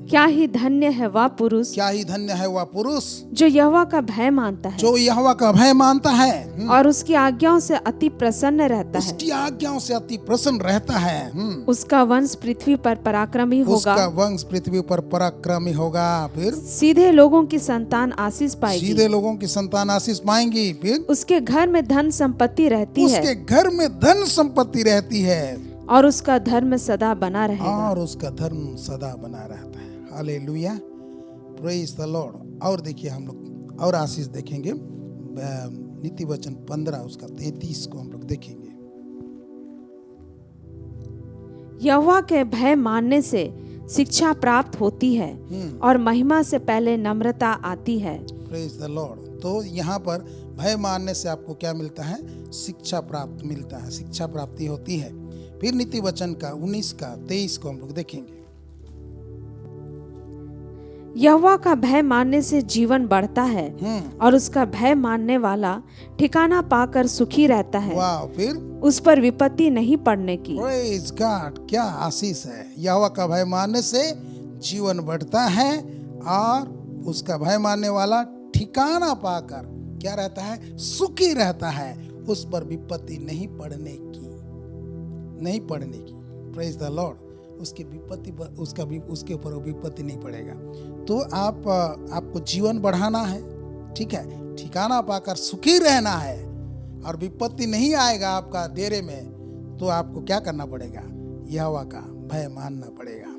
क्या ही धन्य है वह पुरुष, क्या ही धन्य है वह पुरुष जो यहोवा का भय मानता है, जो यहोवा का भय मानता है और उसकी आज्ञाओं से अति प्रसन्न रहता है। उसकी आज्ञाओं से अति प्रसन्न रहता है। उसका वंश पृथ्वी पर पराक्रमी होगा, उसका वंश पृथ्वी पर पराक्रमी होगा। फिर सीधे लोगों की संतान आशीष पाएगी, सीधे लोगों की संतान आशीष पाएंगी। फिर उसके घर में धन संपत्ति रहती है, उसके घर में धन संपत्ति रहती है और उसका धर्म सदा बना रहेगा। और उसका धर्म सदा बना रहता है। हालेलुया। Praise the Lord. और देखिए हम लोग और आशीष देखेंगे, नीति वचन 15 उसका 33 को हम लोग देखेंगे। यहोवा के भय मानने से शिक्षा प्राप्त होती है और महिमा से पहले नम्रता आती है। Praise the Lord. तो यहाँ पर भय मानने से आपको क्या मिलता है? शिक्षा प्राप्त मिलता है, शिक्षा प्राप्ति होती है। फिर नीति वचन का 19 का 23 को हम लोग देखेंगे। यहोवा का भय मानने से जीवन बढ़ता है और उसका भय मानने वाला ठिकाना पाकर सुखी रहता है। वाह। फिर उस पर विपत्ति नहीं पड़ने की। Praise God. क्या आशीष है। यहोवा का भय मानने से जीवन बढ़ता है और उसका भय मानने वाला ठिकाना पाकर क्या रहता है? सुखी रहता है। उस पर विपत्ति नहीं पड़ने की। Praise the Lord. उसकी विपत्ति पर उसके ऊपर विपत्ति नहीं पड़ेगा। तो आपको जीवन बढ़ाना है, ठीक है, ठिकाना पाकर सुखी रहना है और विपत्ति नहीं आएगा आपका डेरे में, तो आपको क्या करना पड़ेगा? यहोवा का भय मानना पड़ेगा।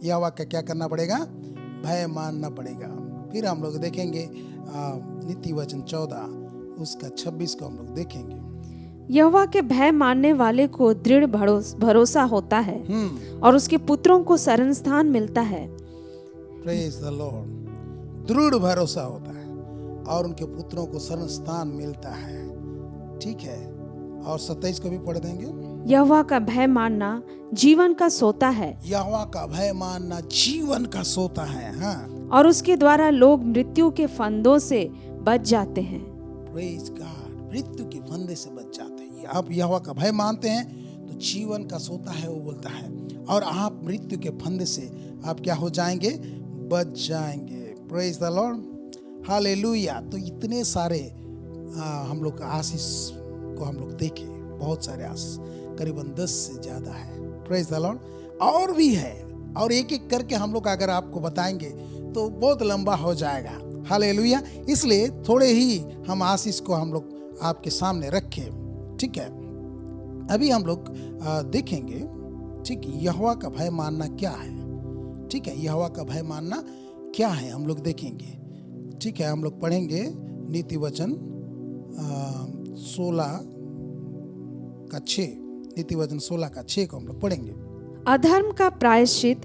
यहोवा का क्या करना पड़ेगा? भय मानना पड़ेगा। फिर हम लोग देखेंगे नीति वचन 14 उसका 26 को हम लोग देखेंगे। यहोवा के भय मानने वाले को दृढ़ भरोसा होता है और उसके पुत्रों को शरण स्थान मिलता है। Praise the Lord. दृढ़ भरोसा होता है और उनके पुत्रों को शरण स्थान मिलता है। ठीक है, और 27 को भी पढ़ देंगे। यहोवा का भय मानना जीवन का सोता है। यहोवा का भय मानना जीवन का सोता है। हाँ, और उसके द्वारा लोग मृत्यु के फंदों से बच जाते हैं। Praise God. मृत्यु के फंदे से बच जाते हैं। आप यहोवा का भय मानते हैं तो जीवन का सोता है वो बोलता है, और आप मृत्यु के फंदे से आप क्या हो जाएंगे, बच जाएंगे। Praise the Lord, hallelujah. तो इतने सारे हम लोग आशीष को हम लोग देखे, बहुत सारे आशीष, करीबन 10 से ज्यादा है। प्रेज द लॉर्ड, और भी है, और एक एक करके हम लोग अगर आपको बताएंगे तो बहुत लंबा हो जाएगा। हालेलुया। इसलिए थोड़े ही हम आशीष को हम लोग आपके सामने रखें, ठीक है। अभी हम लोग देखेंगे, ठीक, यहोवा का भय मानना क्या है, ठीक है। यहोवा का भय मानना क्या है हम लोग देखेंगे, ठीक है। हम लोग पढ़ेंगे नीति वचन 16:6, नीति वचन 16:6 को हम लोग पढ़ेंगे। अधर्म का प्रायश्चित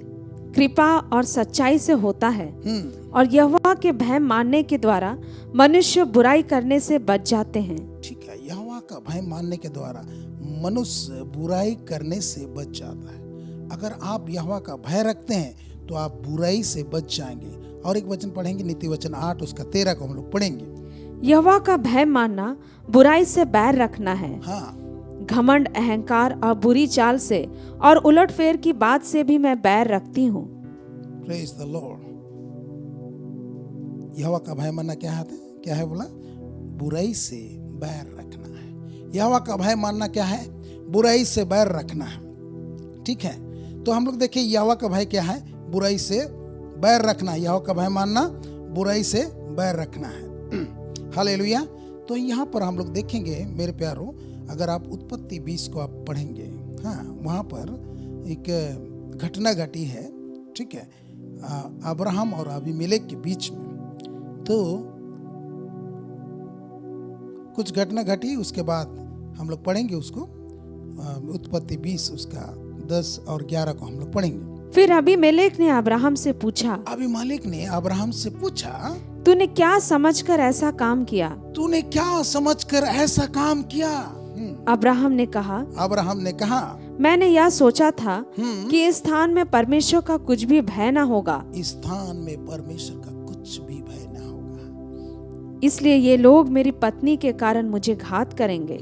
कृपा और सच्चाई से होता है, और यहोवा के भय मानने के द्वारा मनुष्य बुराई करने से बच जाते हैं। ठीक है, यहोवा का भय मानने के द्वारा मनुष्य बुराई करने से बच जाता है। अगर आप यहोवा का भय रखते हैं तो आप बुराई से बच जाएंगे। और एक वचन पढ़ेंगे, नीति वचन 8:13 को हम लोग पढ़ेंगे। यहोवा का भय मानना बुराई से बैर रखना है। हाँ, घमंड, अहंकार और बुरी चाल से और उलटफेर की बात से भी मैं बैर रखती हूँ। Praise the Lord. यहोवा का भय मानना क्या है? क्या है बोला? बुराई से बैर रखना है। यहोवा का भय मानना क्या है? बुराई से बैर रखना है, ठीक है। तो हम लोग देखिए यहोवा का भय क्या है? बुराई से बैर रखना। यहोवा का भय मानना बुराई से बैर रखना है। हालेलुया। तो यहाँ पर हम लोग देखेंगे मेरे प्यारों, अगर आप उत्पत्ति 20 को आप पढ़ेंगे, हाँ, वहाँ पर एक घटना घटी है, ठीक है, अब्राहम और अबीमेलेक के बीच में। तो कुछ घटना घटी, उसके बाद हम लोग पढ़ेंगे उसको, उत्पत्ति 20 उसका 10 और 11 को हम लोग पढ़ेंगे। फिर अबीमेलेक ने अब्राहम से पूछा, अबीमेलेक ने अब्राहम से पूछा, तूने क्या समझकर ऐसा काम किया? तूने क्या समझकर ऐसा काम किया? अब्राहम ने कहा, अब्राहम ने कहा, मैंने यह सोचा था कि इस स्थान में परमेश्वर का कुछ भी भय न होगा। इस स्थान में परमेश्वर का कुछ भी भय न होगा, इसलिए ये लोग मेरी पत्नी के कारण मुझे घात करेंगे।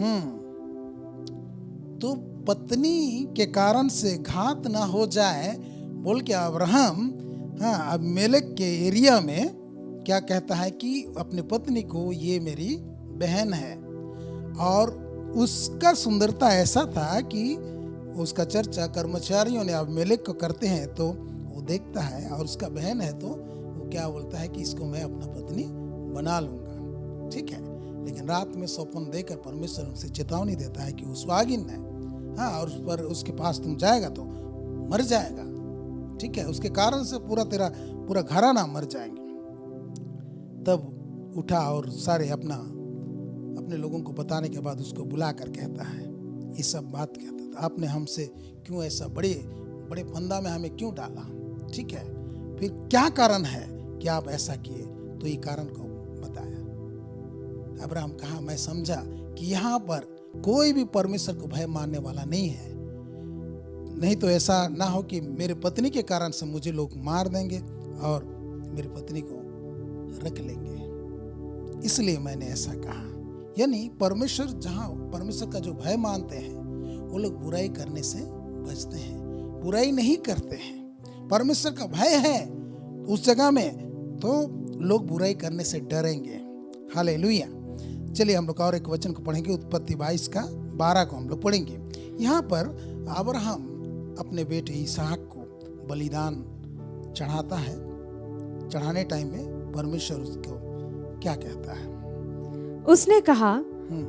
तो पत्नी के कारण से घात ना हो जाए बोल के अब्राहम, हाँ, अबीमेलेक के एरिया में क्या कहता है कि अपनी पत्नी को ये मेरी बहन है। और उसका सुंदरता ऐसा था कि उसका चर्चा कर्मचारियों ने अबीमेलेक को करते हैं, तो वो देखता है और उसका बहन है, तो वो क्या बोलता है कि इसको मैं अपना पत्नी बना लूंगा, ठीक है। लेकिन रात में स्वप्न देकर परमेश्वर उनसे चेतावनी देता है कि वो सुहागिन है, हाँ, और उस पर उसके पास तुम जाएगा तो मर जाएगा, ठीक है, उसके कारण से तेरा पूरा घराना मर जाएंगे। तब उठा और सारे अपने लोगों को बताने के बाद उसको बुला कर कहता है, ये सब बात कहता था, आपने हमसे क्यों ऐसा बड़े बड़े फंदा में हमें क्यों डाला, ठीक है, फिर क्या कारण है कि आप ऐसा किए? तो ये कारण को बताया। अब्राहम कहा, मैं समझा कि यहाँ पर कोई भी परमेश्वर को भय मानने वाला नहीं है, नहीं तो ऐसा ना हो कि मेरे पत्नी के कारण से मुझे लोग मार देंगे और मेरी पत्नी को रख लेंगे, इसलिए मैंने ऐसा कहा। यानी परमेश्वर, जहाँ परमेश्वर का जो भय मानते हैं वो लोग बुराई करने से बचते हैं, बुराई नहीं करते हैं। परमेश्वर का भय है उस जगह में, तो लोग बुराई करने से डरेंगे। हालेलुया। चलिए हम लोग और एक वचन को पढ़ेंगे, उत्पत्ति 22:12 को हम लोग पढ़ेंगे। यहाँ पर अब्राहम अपने बेटे इसहाक को बलिदान चढ़ाता है। चढ़ाने टाइम में परमेश्वर उसको क्या कहता है? उसने कहा,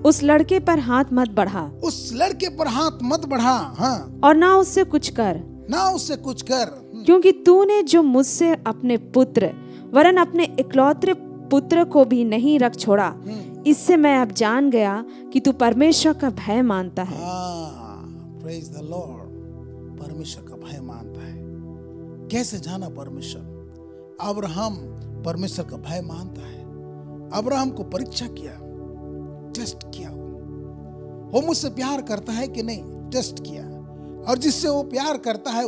उस लड़के पर हाथ मत बढ़ा, उस लड़के पर हाथ मत बढ़ा, हाँ, और ना उससे कुछ कर, ना उससे कुछ कर, क्योंकि तूने जो मुझसे अपने पुत्र वरन अपने इकलौते पुत्र को भी नहीं रख छोड़ा, इससे मैं अब जान गया कि तू परमेश्वर का भय मानता है। Praise the Lord. परमेश्वर का भय मानता है। कैसे जाना परमेश्वर? अब्राहम परमेश्वर का भय मानता है। अब्राहम को परीक्षा किया, टेस्ट किया, वो मुझसे प्यार करता है कि नहीं, टेस्ट किया, और जिससे वो प्यार करता है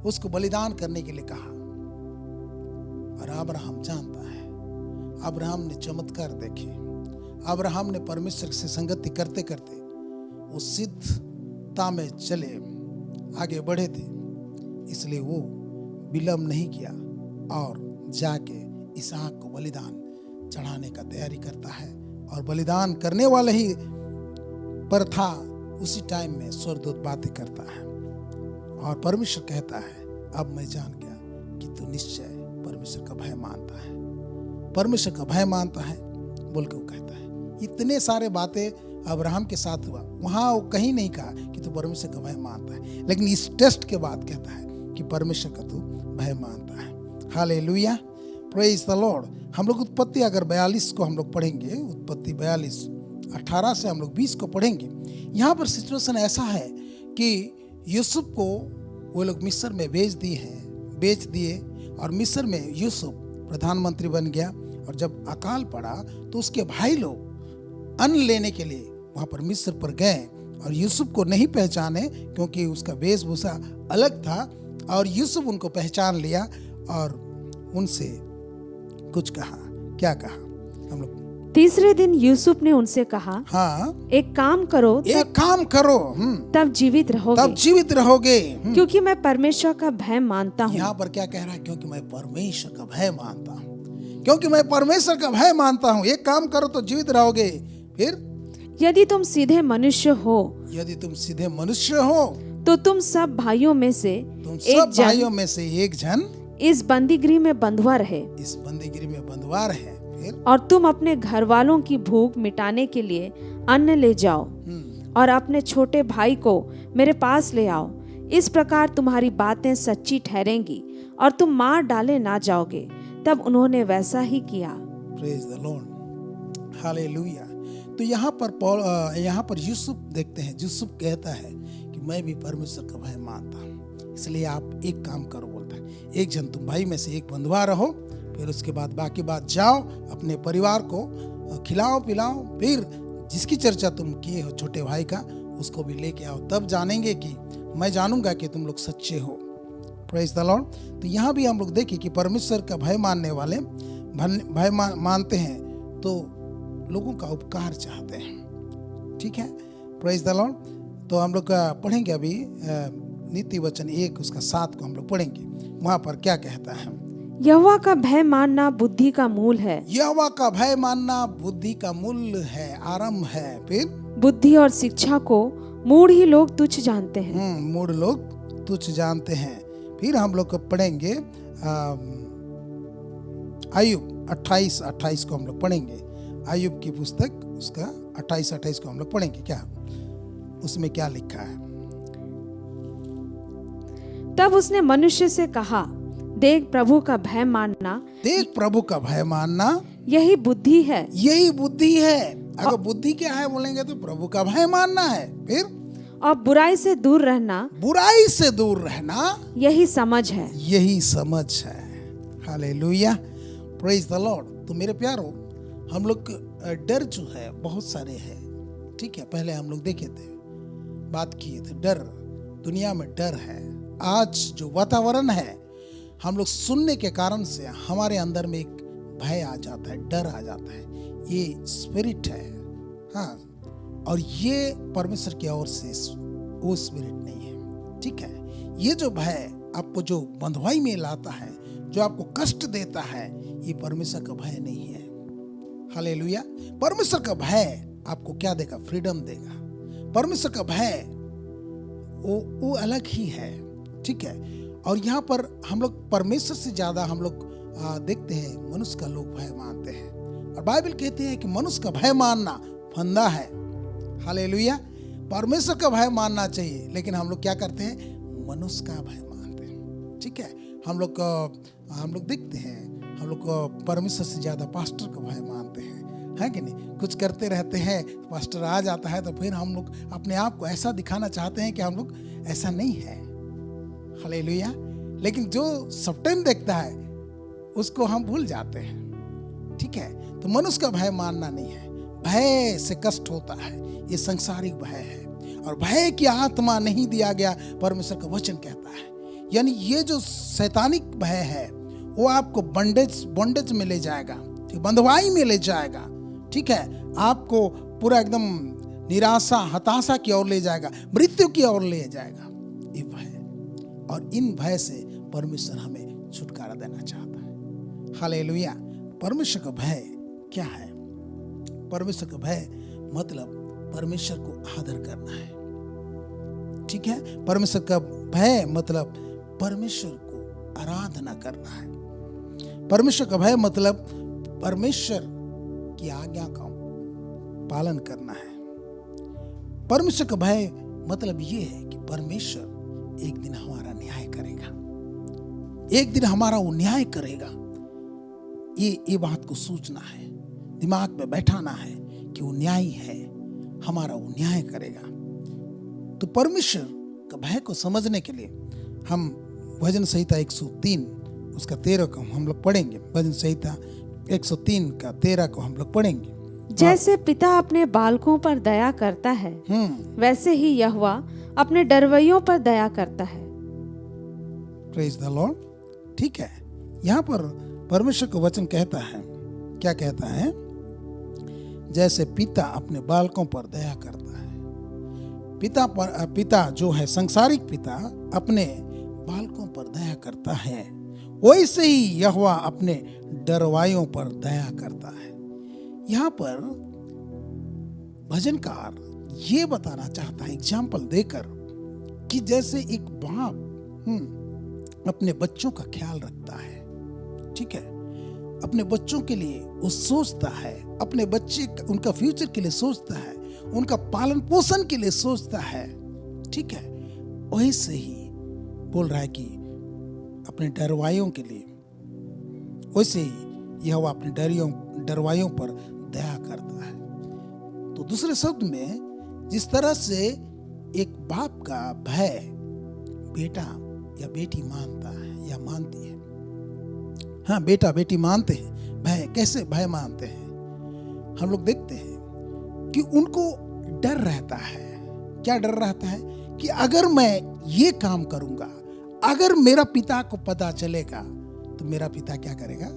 उसको बलिदान करने के लिए कहा। और अब्राहम जानता है, अब्राहम ने चमत्कार देखे, अब्राहम ने परमेश्वर से संगति करते करते वो सिद्धता में चले आगे बढ़े थे, इसलिए वो विलंब नहीं किया और जाके इसहाक को बलिदान चढ़ाने का तैयारी करता है। और बलिदान करने वाला ही पर था, उसी टाइम में स्वर्गदूत बातें करता है और परमेश्वर कहता है, अब मैं जान गया कि तू निश्चय परमेश्वर का भय मानता है, परमेश्वर का भय मानता है बोल के वो कहता है। इतने सारे बातें अब्राहम के साथ हुआ, वहां वो कहीं नहीं कहा कि तू परमेश्वर का भय मानता है, लेकिन इस टेस्ट के बाद कहता है कि परमेश्वर का तू भय मानता है। Hallelujah, praise the Lord. हम लोग उत्पत्ति अगर 42 को हम लोग पढ़ेंगे, उत्पत्ति 42 18 से हम लोग 20 को पढ़ेंगे। यहाँ पर सिचुएशन ऐसा है कि यूसुफ को वो लोग मिस्र में बेच दिए और मिस्र में यूसुफ प्रधानमंत्री बन गया। और जब अकाल पड़ा तो उसके भाई लोग अन्न लेने के लिए वहाँ पर मिस्र पर गए और यूसुफ को नहीं पहचाने क्योंकि उसका वेशभूषा अलग था, और यूसुफ उनको पहचान लिया और उनसे कुछ कहा। क्या कहा हम लोग? तीसरे दिन यूसुफ ने उनसे कहा, हाँ, एक काम करो तब जीवित रहोगे। क्योंकि मैं परमेश्वर का भय मानता हूँ। यहाँ पर क्या कह रहा है? क्योंकि मैं परमेश्वर का भय मानता हूँ, क्योंकि मैं परमेश्वर का भय मानता हूँ। एक काम करो तो जीवित रहोगे। फिर यदि तुम सीधे मनुष्य हो तो तुम सब भाइयों में से एक जन इस बंदीगृह में बंधुआ रहे। फिर और तुम अपने घर वालों की भूख मिटाने के लिए अन्न ले जाओ और अपने छोटे भाई को मेरे पास ले आओ। इस प्रकार तुम्हारी बातें सच्ची ठहरेंगी और तुम मार डाले ना जाओगे। तब उन्होंने वैसा ही किया। Praise the Lord, hallelujah. तो यहाँ पर यूसुफ देखते हैं, यूसुफ कहता है कि मैं भी परमेश्वर का भय मानता हूँ, इसलिए आप एक काम करो बोलता है। एक जन तुम भाई में से एक बंधुआ रहो, फिर उसके बाद बाकी बात जाओ अपने परिवार को खिलाओ पिलाओ, फिर जिसकी चर्चा तुम किए हो छोटे भाई का उसको भी लेके आओ, तब जानेंगे कि मैं जानूंगा कि तुम लोग सच्चे हो। Praise the Lord. तो यहाँ भी हम लोग देखें कि परमेश्वर का भय मानने वाले भय मानते हैं तो लोगों का उपकार चाहते हैं। ठीक है, प्रेज द लॉर्ड। तो हम लोग पढ़ेंगे अभी नीति वचन 1 उसका 7 को हम लोग पढ़ेंगे। वहां पर क्या कहता है? यहोवा का भय मानना बुद्धि का मूल है। यहोवा का भय मानना बुद्धि का मूल है, आरंभ है। फिर बुद्धि और शिक्षा को मूढ़ ही लोग तुच्छ जानते हैं। मूढ़ लोग तुच्छ जानते हैं। फिर हम लोग पढ़ेंगे अय्यूब 28 को हम लोग पढ़ेंगे। अय्यूब की पुस्तक उसका 28 को हम लोग पढ़ेंगे। क्या उसमें क्या लिखा है? तब उसने मनुष्य से कहा, देख प्रभु का भय मानना यही बुद्धि है। अगर बुद्धि क्या है बोलेंगे तो प्रभु का भय मानना है। फिर और बुराई से दूर रहना यही समझ है। Hallelujah, praise the Lord. तो मेरे प्यारो, हम लोग डर जो है बहुत सारे हैं। ठीक है, पहले हम लोग देखे थे, बात किए थे डर। दुनिया में डर है। आज जो वातावरण है, हम लोग सुनने के कारण से हमारे अंदर में एक भय आ जाता है, डर आ जाता है। ये स्पिरिट है, हाँ, और ये परमेश्वर की ओर से वो स्पिरिट नहीं है। ठीक है, ये जो भय आपको जो बंधुआई में लाता है, जो आपको कष्ट देता है, ये परमेश्वर का भय नहीं है। हालेलुया। परमेश्वर का भय आपको क्या देगा? फ्रीडम देगा। परमेश्वर का भय वो अलग ही है। ठीक है, और यहाँ पर हम लोग परमेश्वर से ज्यादा हम लोग देखते हैं मनुष्य का लोग भय मानते हैं, और बाइबल कहती है कि मनुष्य का भय मानना फंदा है। हालेलुया। परमेश्वर का भय मानना चाहिए, लेकिन हम लोग क्या करते हैं? मनुष्य का भय मानते हैं। ठीक है, हम लोग देखते हैं, हम लोग परमेश्वर से ज्यादा पास्टर का भय मानते हैं, है कि नहीं? कुछ करते रहते हैं, पास्टर आ जाता है तो फिर हम लोग अपने आप को ऐसा दिखाना चाहते हैं कि हम लोग ऐसा नहीं है। हालेलुया। लेकिन जो सब टाइम देखता है उसको हम भूल जाते हैं। ठीक है, तो मनुष्य का भय मानना नहीं है। भय से कष्ट होता है, ये संसारिक भय है, और भय की आत्मा नहीं दिया गया, परमेश्वर का वचन कहता है। यानी ये जो शैतानिक भय है वो आपको बॉन्डेज में ले जाएगा, बंधुआई में ले जाएगा। ठीक है, आपको पूरा एकदम निराशा, हताशा की ओर ले जाएगा, मृत्यु की ओर ले जाएगा ये भय। और इन भय से परमेश्वर हमें छुटकारा देना चाहता है। हालेलुया। परमेश्वर का भय क्या है? परमेश्वर का भय मतलब परमेश्वर को आदर करना है। ठीक है, परमेश्वर का भय मतलब परमेश्वर को आराधना करना है। परमेश्वर का भय मतलब परमेश्वर की आज्ञा का पालन करना है। परमेश्वर का भय मतलब ये है कि परमेश्वर एक दिन हमारा न्याय करेगा, एक दिन हमारा वो न्याय करेगा। ये बात को सोचना है, दिमाग में बैठाना है कि वो न्यायी है, हमारा वो न्याय करेगा। तो परमेश्वर का भय को समझने के लिए हम भजन संहिता 103 उसका 13 को हम लोग पढ़ेंगे। भजन संहिता 103 का 13 को हम लोग पढ़ेंगे। जैसे पिता अपने बालकों पर दया करता है, वैसे ही यहोवा अपने डरवैयों पर दया करता है। Praise the Lord. ठीक है, यहाँ पर परमेश्वर का वचन कहता है, क्या कहता है? जैसे पिता अपने बालकों पर दया करता है। पिता जो है सांसारिक पिता अपने बालकों पर दया करता है, वैसे ही यहोवा अपने डरवाइयों पर दया करता है। यहाँ पर भजनकार ये बताना चाहता है एग्जाम्पल देकर कि जैसे एक बाप अपने बच्चों का ख्याल रखता है, ठीक है, अपने बच्चों के लिए वो सोचता है, अपने बच्चे उनका फ्यूचर के लिए सोचता है, उनका पालन पोषण के लिए सोचता है। ठीक है, वैसे ही बोल रहा है कि अपने डरवाइयों के लिए, वैसे ही यह अपने डरवाइयों पर दया करता है। तो दूसरे शब्द में जिस तरह से एक बाप का भय बेटा या बेटी मानता है या मानती है, हाँ बेटा बेटी मानते हैं भय, कैसे भय मानते हैं? हम लोग देखते हैं कि उनको डर रहता है। क्या डर रहता है? कि अगर मैं ये काम करूंगा, अगर मेरा पिता को पता चलेगा तो मेरा पिता क्या करेगा?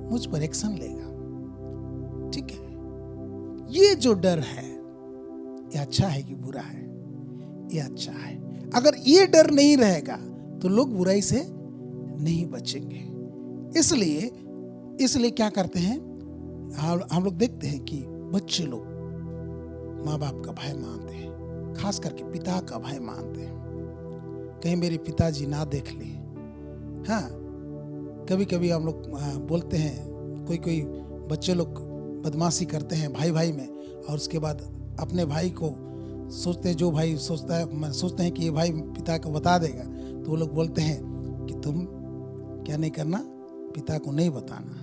मुझ पर एक्शन लेगा। ठीक है, ये जो डर है ये अच्छा है कि बुरा है? ये अच्छा है। अगर ये डर नहीं रहेगा तो लोग बुराई से नहीं बचेंगे। इसलिए क्या करते हैं? हम लोग देखते हैं कि बच्चे लोग माँ बाप का भय मानते हैं, खास करके पिता का भय मानते हैं। कहीं मेरे पिताजी ना देख ले। हाँ, कभी कभी हम लोग बोलते हैं, कोई बच्चे लोग बदमाशी करते हैं भाई भाई में, और उसके बाद अपने भाई को सोचते हैं, जो भाई सोचते हैं कि ये भाई पिता को बता देगा, तो वो लोग बोलते हैं कि तुम क्या नहीं करना, पिता को नहीं बताना।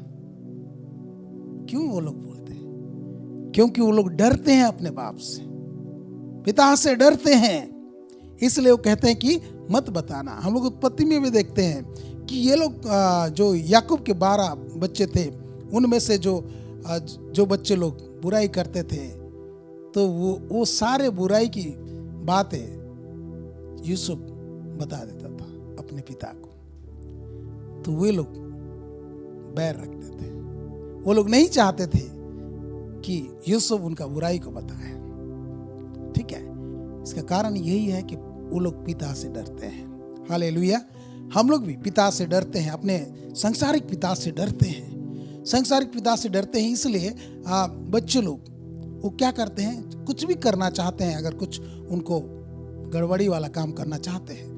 क्यों वो लोग बोलते हैं? क्योंकि वो लोग डरते हैं अपने बाप से, पिता से डरते हैं, इसलिए वो कहते हैं कि मत बताना। हम लोग उत्पत्ति में भी देखते हैं कि ये लोग जो याकूब के 12 बच्चे थे, उनमें से जो बच्चे लोग बुराई करते थे, तो वो सारे बुराई की बातें यूसुफ बता देता था अपने पिता को। तो वे लोग बैर रखते थे, वो लोग नहीं चाहते थे कि यूसुफ उनका बुराई को बताए। ठीक है, इसका कारण यही है कि वो लोग पिता से डरते हैं। हालेलुया। हम लोग भी पिता से डरते हैं, अपने सांसारिक पिता से डरते हैं। सांसारिक पिता से डरते हैं, इसलिए बच्चे लोग वो क्या करते हैं, कुछ भी करना चाहते हैं, अगर कुछ उनको गड़बड़ी वाला काम करना चाहते हैं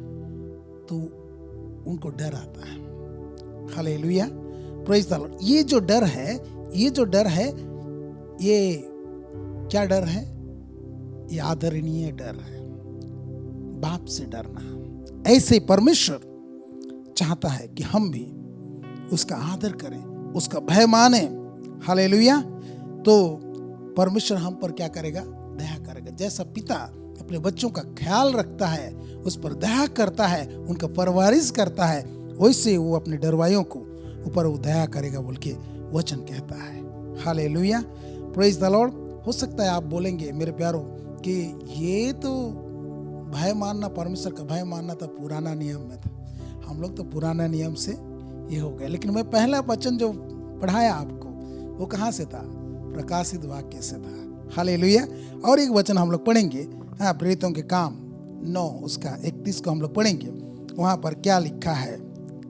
तो उनको डर आता है। Hallelujah, praise the Lord. ये जो डर है, ये क्या डर है? ये आदरणीय डर है, बाप से डरना। ऐसे परमेश्वर चाहता है कि हम भी उसका आदर करें, उसका भय माने। हालेलुया। तो परमेश्वर हम पर क्या करेगा? दया करेगा। जैसा पिता अपने बच्चों का ख्याल रखता है, उस पर दया करता है, उनका परवरिश करता है, वैसे वो अपने डरवाइयों को ऊपर वो दया करेगा बोल के वचन कहता है। Hallelujah, praise the Lord. हो सकता है आप बोलेंगे मेरे प्यारों कि ये तो भय मानना, परमेश्वर का भय मानना तो पुराना नियम में था, हम लोग तो पुराना नियम से ये हो गए। लेकिन मैं पहला वचन जो पढ़ाया आपको वो कहाँ से था? प्रकाशित वाक्य से था। हालेलुया। और एक वचन हम लोग पढ़ेंगे, हाँ, प्रेरितों के काम 9 उसका 31 को हम लोग पढ़ेंगे। वहां पर क्या लिखा है?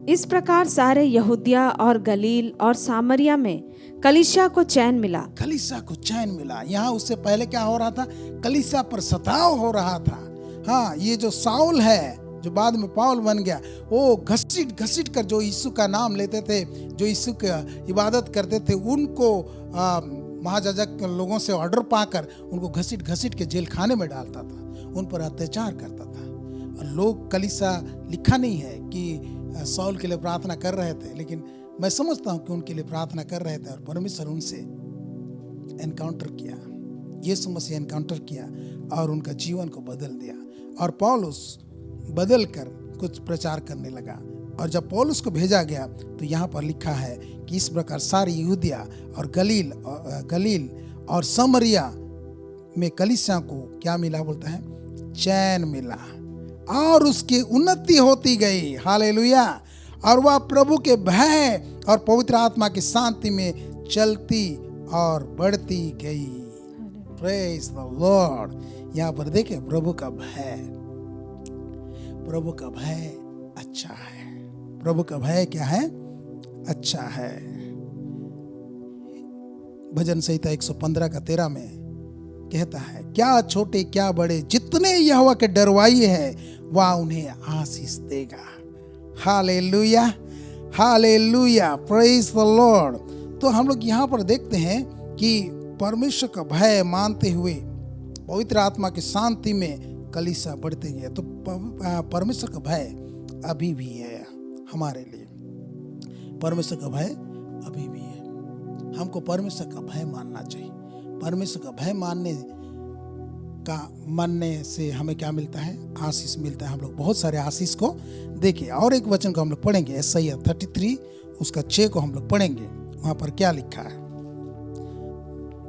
इस प्रकार सारे यहूदिया और गलील और सामरिया में कलीसिया को चैन मिला। कलीसिया को चैन मिला। यहाँ उससे पहले क्या हो रहा था? कलीसिया पर सताव हो रहा था। हाँ, ये जो साउल है, जो बाद में पाउल बन गया, वो घसीट घसीट कर जो यीशु का नाम लेते थे, जो यीशु की इबादत करते थे, उनको महायाजक लोगों से ऑर्डर पाकर उनको घसीट घसीट के जेल खाने में डालता था, उन पर अत्याचार करता था। और लोग, कलीसिया लिखा नहीं है कि साउल के लिए प्रार्थना कर रहे थे, लेकिन मैं समझता हूं कि उनके लिए प्रार्थना कर रहे थे और परमेश्वर उनसे एनकाउंटर किया, यीशु मसीह एनकाउंटर किया और उनका जीवन को बदल दिया। और पौलुस बदल कर कुछ प्रचार करने लगा। और जब पौलुस को भेजा गया तो यहाँ पर लिखा है कि इस प्रकार सारी यहूदिया और गलील और समरिया में कलीसिया को क्या मिला? बोलता है चैन मिला और उसकी उन्नति होती गई। हालेलुया। और वह प्रभु के भय और पवित्र आत्मा की शांति में चलती और बढ़ती गई। Praise the Lord. यहाँ पर देखें, प्रभु का भय, प्रभु का भय अच्छा है। प्रभु का भय क्या है? अच्छा है। भजन संहिता 115 का 13 में कहता है, क्या छोटे क्या बड़े जितने यहोवा के डरवाई है वह उन्हें आशीष देगा। Hallelujah, hallelujah, praise the Lord. तो हम लोग यहाँ पर देखते हैं कि परमेश्वर का भय मानते हुए पवित्र आत्मा की शांति में कलीसिया बढ़ते गए। तो परमेश्वर का भय अभी भी है हमारे लिए। परमेश्वर का भय अभी भी है। हमको परमेश्वर का भय मानना चाहिए। परमेश्वर का भय मानने से हमें क्या मिलता है? आशीष मिलता है। हम लोग बहुत सारे आशीष को देखिए। और एक वचन को हम लोग पढ़ेंगे, यशायाह 33 उसका 6 को हम लोग पढ़ेंगे। वहां पर क्या लिखा है?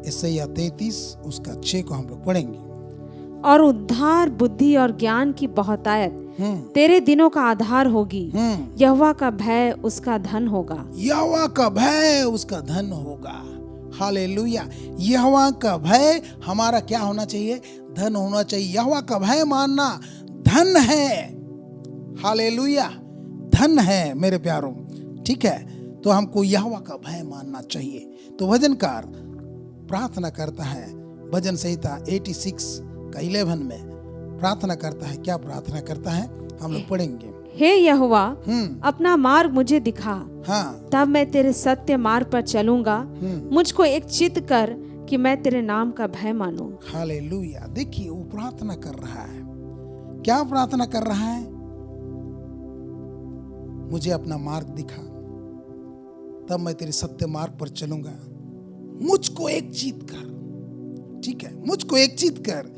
यशायाह 33 उसका 6 को हम लोग पढ़ेंगे। और उद्धार, बुद्धि और ज्ञान की बहुतायत तेरे दिनों का आधार होगी। यहोवा का भय उसका धन होगा। यहोवा का भय उसका धन होगा। हालेलुया। यहोवा का भय हमारा क्या होना चाहिए? धन होना चाहिए। यहोवा का भय मानना धन है। हालेलुया, धन है मेरे प्यारों। ठीक है, तो हमको यहोवा का भय मानना चाहिए। तो भजनकार प्रार्थना करता है, भजन संहिता 86 का 11 में प्रार्थना करता है। क्या प्रार्थना करता है? हम लोग पढ़ेंगे। हे यहोवा, अपना मार्ग मुझे दिखा। हाँ, तब मैं तेरे सत्य मार्ग पर चलूंगा। मुझको एक चित्त कर कि मैं तेरे नाम का भय मानूं। हालेलुया। देखिए, वो प्रार्थना कर रहा है। क्या प्रार्थना कर रहा है? मुझे अपना मार्ग दिखा, तब मैं तेरे सत्य मार्ग पर चलूंगा। मुझको एक चित्त कर। ठीक है, मुझको एक चित्त कर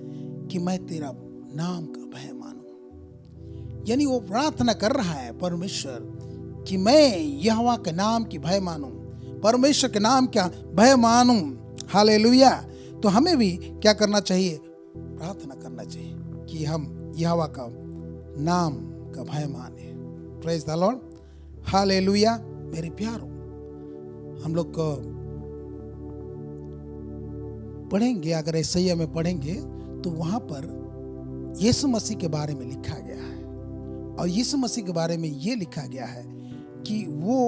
कि मैं तेरा नाम का भय मानूं। यानी वो प्रार्थना कर रहा है परमेश्वर कि मैं यहोवा के नाम की भय मानूं, परमेश्वर के नाम का भय मानूं। हालेलुया। तो हमें भी क्या करना चाहिए? प्रार्थना करना चाहिए कि हम यहोवा का नाम का भय माने। Praise the Lord. हालेलुया। मेरे प्यारों, हम लोग को पढ़ेंगे, अगर यशायाह में पढ़ेंगे तो वहां पर यीशु मसीह के बारे में लिखा गया है। और यीशु मसीह के बारे में ये लिखा गया है कि वो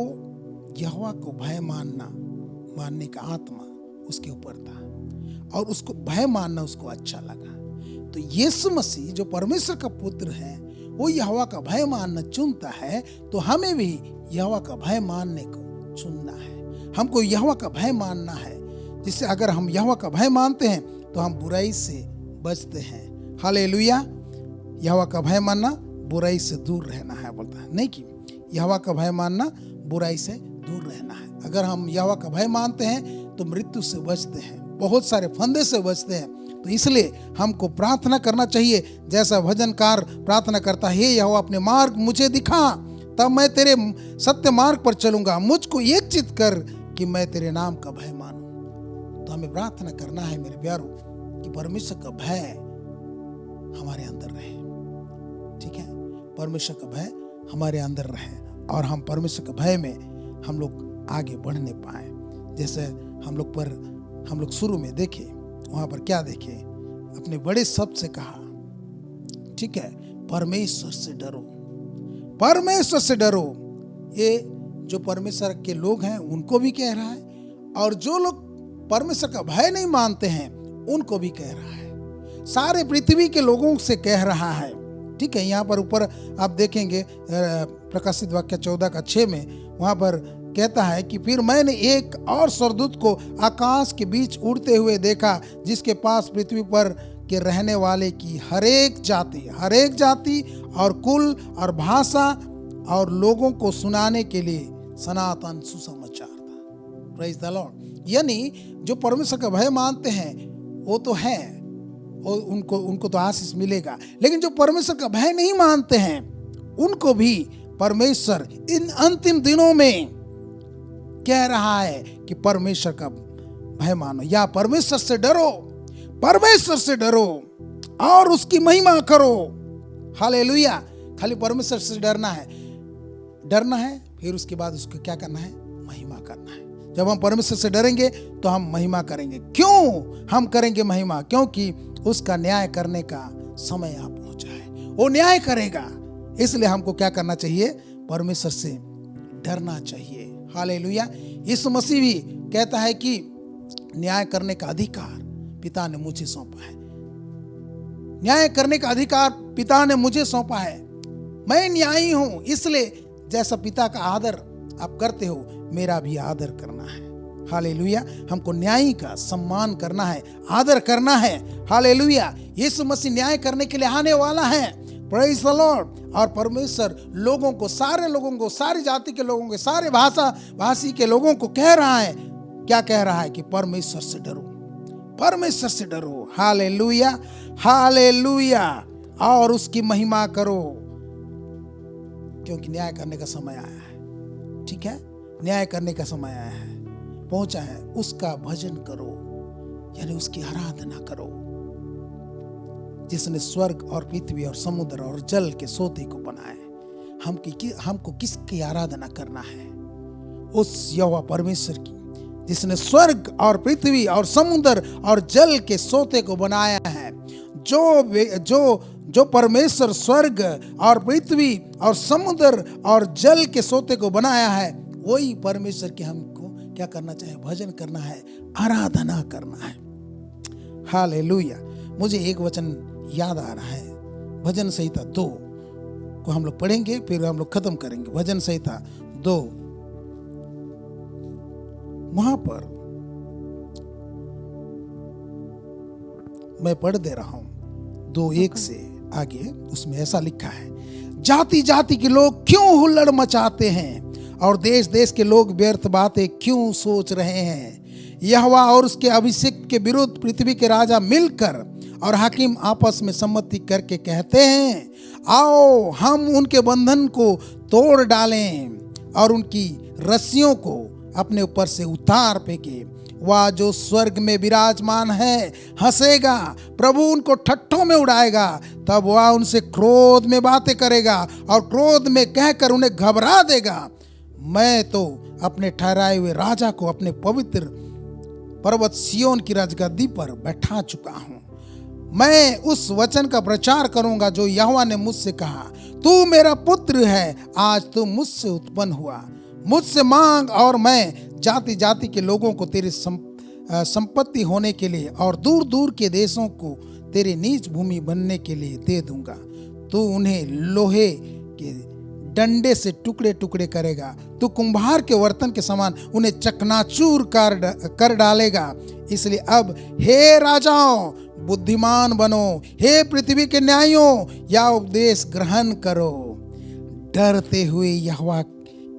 यहोवा को भय मानने का आत्मा उसके ऊपर था और उसको भय मानना उसको अच्छा लगा। तो यीशु मसीह जो परमेश्वर का पुत्र है, वो यहोवा का भय मानना चुनता है। तो हमें भी यहोवा का भय मानने को चुनना है। हमको यहोवा का भय मानना है, जिससे अगर हम यहोवा का भय मानते हैं तो हम बुराई से बचते हैं। हालेलुया। यहोवा का भय मानना बुराई से दूर रहना है, बोलता है। नहीं कि यहोवा का भय मानना बुराई से दूर रहना है। अगर हम यहोवा का भय मानते हैं तो मृत्यु से बचते हैं, बहुत सारे फंदे से बचते हैं। तो इसलिए हमको प्रार्थना करना चाहिए, जैसा भजनकार प्रार्थना करता है, हे यहोवा अपने मार्ग मुझे दिखा, तब मैं तेरे सत्य मार्ग पर चलूंगा। मुझको एक चित्त कर कि मैं तेरे नाम का भय मानूं। तो हमें प्रार्थना करना है मेरे प्यारों कि परमेश्वर का भय हमारे अंदर रहे। ठीक है, परमेश्वर का भय हमारे अंदर रहे और हम परमेश्वर के भय में हम लोग आगे बढ़ने पाए। जैसे हम लोग पर हम लोग शुरू में देखे, वहां पर क्या देखे? अपने बड़े शब्द से कहा, ठीक है, परमेश्वर से डरो, परमेश्वर से डरो। ये जो परमेश्वर के लोग हैं उनको भी कह रहा है, और जो लोग परमेश्वर का भय नहीं मानते हैं उनको भी कह रहा है, सारे पृथ्वी के लोगों से कह रहा है। ठीक है, यहाँ पर ऊपर आप देखेंगे प्रकाशित वाक्य 14:6 में, वहाँ पर कहता है कि फिर मैंने एक और स्वर्गदूत को आकाश के बीच उड़ते हुए देखा, जिसके पास पृथ्वी पर के रहने वाले की हरेक जाति और कुल और भाषा और लोगों को सुनाने के लिए सनातन सुसमाचार था। Praise the lord. यानी जो परमेश्वर का भय मानते हैं वो तो है, और उनको तो आशीष मिलेगा, लेकिन जो परमेश्वर का भय नहीं मानते हैं उनको भी परमेश्वर इन अंतिम दिनों में कह रहा है कि परमेश्वर का भय मानो, या परमेश्वर से डरो, परमेश्वर से डरो और उसकी महिमा करो। हालेलुया। खाली परमेश्वर से डरना है, फिर उसके बाद उसको क्या करना है? महिमा करना है। जब हम परमेश्वर से डरेंगे तो हम महिमा करेंगे। क्यों हम करेंगे महिमा? क्योंकि उसका न्याय करने का समय आ पहुंचा है, वो न्याय करेगा। इसलिए हमको क्या करना चाहिए? परमेश्वर से डरना चाहिए। हालेलुया। यीशु मसीह भी कहता है कि न्याय करने का अधिकार पिता ने मुझे सौंपा है, न्याय करने का अधिकार पिता ने मुझे सौंपा है, मैं न्यायी हूं। इसलिए जैसा पिता का आदर आप करते हो, मेरा भी आदर करना है। हालेलुया। हमको न्यायी का सम्मान करना है, आदर करना है। हालेलुया। यीशु मसीह न्याय करने के लिए आने वाला है। Praise the Lord. और परमेश्वर लोगों को, सारे लोगों को, सारी जाति के लोगों को, सारे भाषी के लोगों को कह रहा है, क्या कह रहा है? कि परमेश्वर से डरो, परमेश्वर से डरो। Hallelujah, hallelujah. और उसकी महिमा करो, क्योंकि न्याय करने का समय आया है। ठीक है, न्याय करने का समय आया है, पहुंचा है। उसका भजन करो, यानी उसकी आराधना करो, जिसने स्वर्ग और पृथ्वी और समुद्र और जल के सोते को बनाया। हमको किसकी आराधना करना है? उस यहोवा परमेश्वर की, जिसने स्वर्ग और पृथ्वी और समुद्र और जल के सोते को बनाया है। जो परमेश्वर स्वर्ग और पृथ्वी और समुद्र और जल के सोते को बनाया है, वही परमेश्वर की हमको क्या करना चाहिए? भजन करना है, आराधना करना है। हालेलुया। मुझे एक वचन याद आ रहा है, भजन संहिता 2 को हम लोग पढ़ेंगे, फिर हम लोग खत्म करेंगे। भजन संहिता 2, वहां पर मैं पढ़ दे रहा हूं 2:1 से आगे। उसमें ऐसा लिखा है, जाति जाति के लोग क्यों हुल्लड़ मचाते हैं, और देश देश के लोग व्यर्थ बातें क्यों सोच रहे हैं। यहोवा और उसके अभिषेक के विरुद्ध पृथ्वी के राजा मिलकर और हाकिम आपस में सम्मति करके कहते हैं, आओ हम उनके बंधन को तोड़ डालें और उनकी रस्सियों को अपने ऊपर से उतार फेंके। वह जो स्वर्ग में विराजमान है हंसेगा, प्रभु उनको ठट्ठों में उड़ाएगा। तब वह उनसे क्रोध में बातें करेगा और क्रोध में कहकर उन्हें घबरा देगा। मैं तो अपने ठहराए हुए राजा को अपने पवित्र पर्वत सिय्योन की राजगद्दी पर बैठा चुका हूँ। मैं उस वचन का प्रचार करूंगा जो यहोवा ने मुझसे कहा, तू मेरा पुत्र है, आज तू मुझसे उत्पन्न हुआ। मुझसे मांग और मैं जाति जाति के लोगों को तेरी संपत्ति होने के लिए और दूर दूर के देशों को तेरी नीच भूमि बनने के लिए दे दूंगा। तू उन्हें लोहे के डंडे से टुकड़े टुकड़े करेगा, तू कुंभार के बर्तन के समान उन्हें चकनाचूर कर डालेगा। इसलिए अब हे राजाओं बुद्धिमान बनो, हे पृथ्वी के न्यायों या उपदेश ग्रहण करो। डरते हुए यहोवा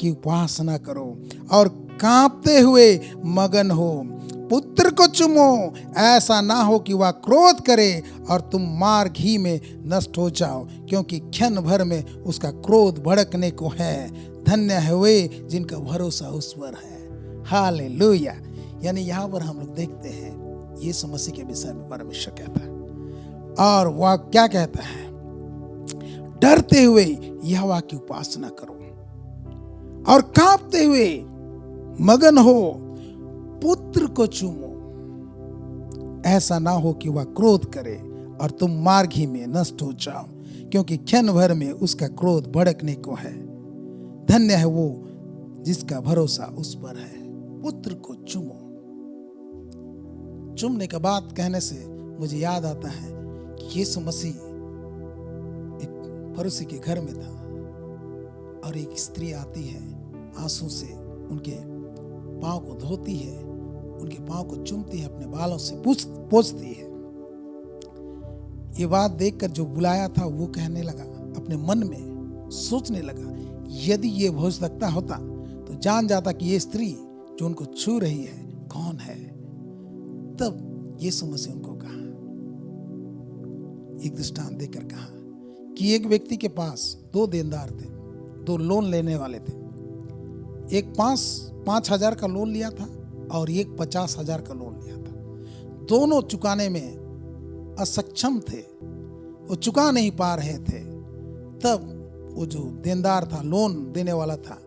की उपासना करो और कांपते हुए मगन हो। पुत्र को चूमो, ऐसा ना हो कि वह क्रोध करे और तुम मार्ग ही में नष्ट हो जाओ, क्योंकि क्षण भर में उसका क्रोध भड़कने को है। धन्य है वे जिनका भरोसा उस पर है। हालेलुया। यानी यहाँ पर हम लोग देखते हैं यीशु मसीह के विषय में परमेश्वर कहता है, और वह क्या कहता है? डरते हुए यहोवा की उपासना करो और कांपते हुए मगन हो। पुत्र को चूमो, ऐसा ना हो कि वह क्रोध करे और तुम मार्ग ही में नष्ट हो जाओ, क्योंकि क्षण भर में उसका क्रोध भड़कने को है। धन्य है वो जिसका भरोसा उस पर है। पुत्र को चूमो। चूमने का बात कहने से मुझे याद आता है कि यीशु मसीह एक फरीसी के घर में था और एक स्त्री आती है, आंसू से उनके पांव को धोती है, उनके पांव को चूमती है, अपने बालों से पोंछती है। ये बात देखकर जो बुलाया था वो कहने लगा, अपने मन में सोचने लगा, यदि ये हो सकता होता तो जान जाता कि ये स्त्री जो उनको छू रही है कौन है। तब यीशु मसीह उनको कहा, एक दृष्टांत देकर कहा कि एक व्यक्ति के पास 2 देनदार थे, 2 लोन लेने वाले थे। एक 5,000 का लोन लिया था और एक 50,000 का लोन लिया था। दोनों चुकाने में असक्षम थे, वो चुका नहीं पा रहे थे। तब वो जो देनदार था, लोन देने वाला था,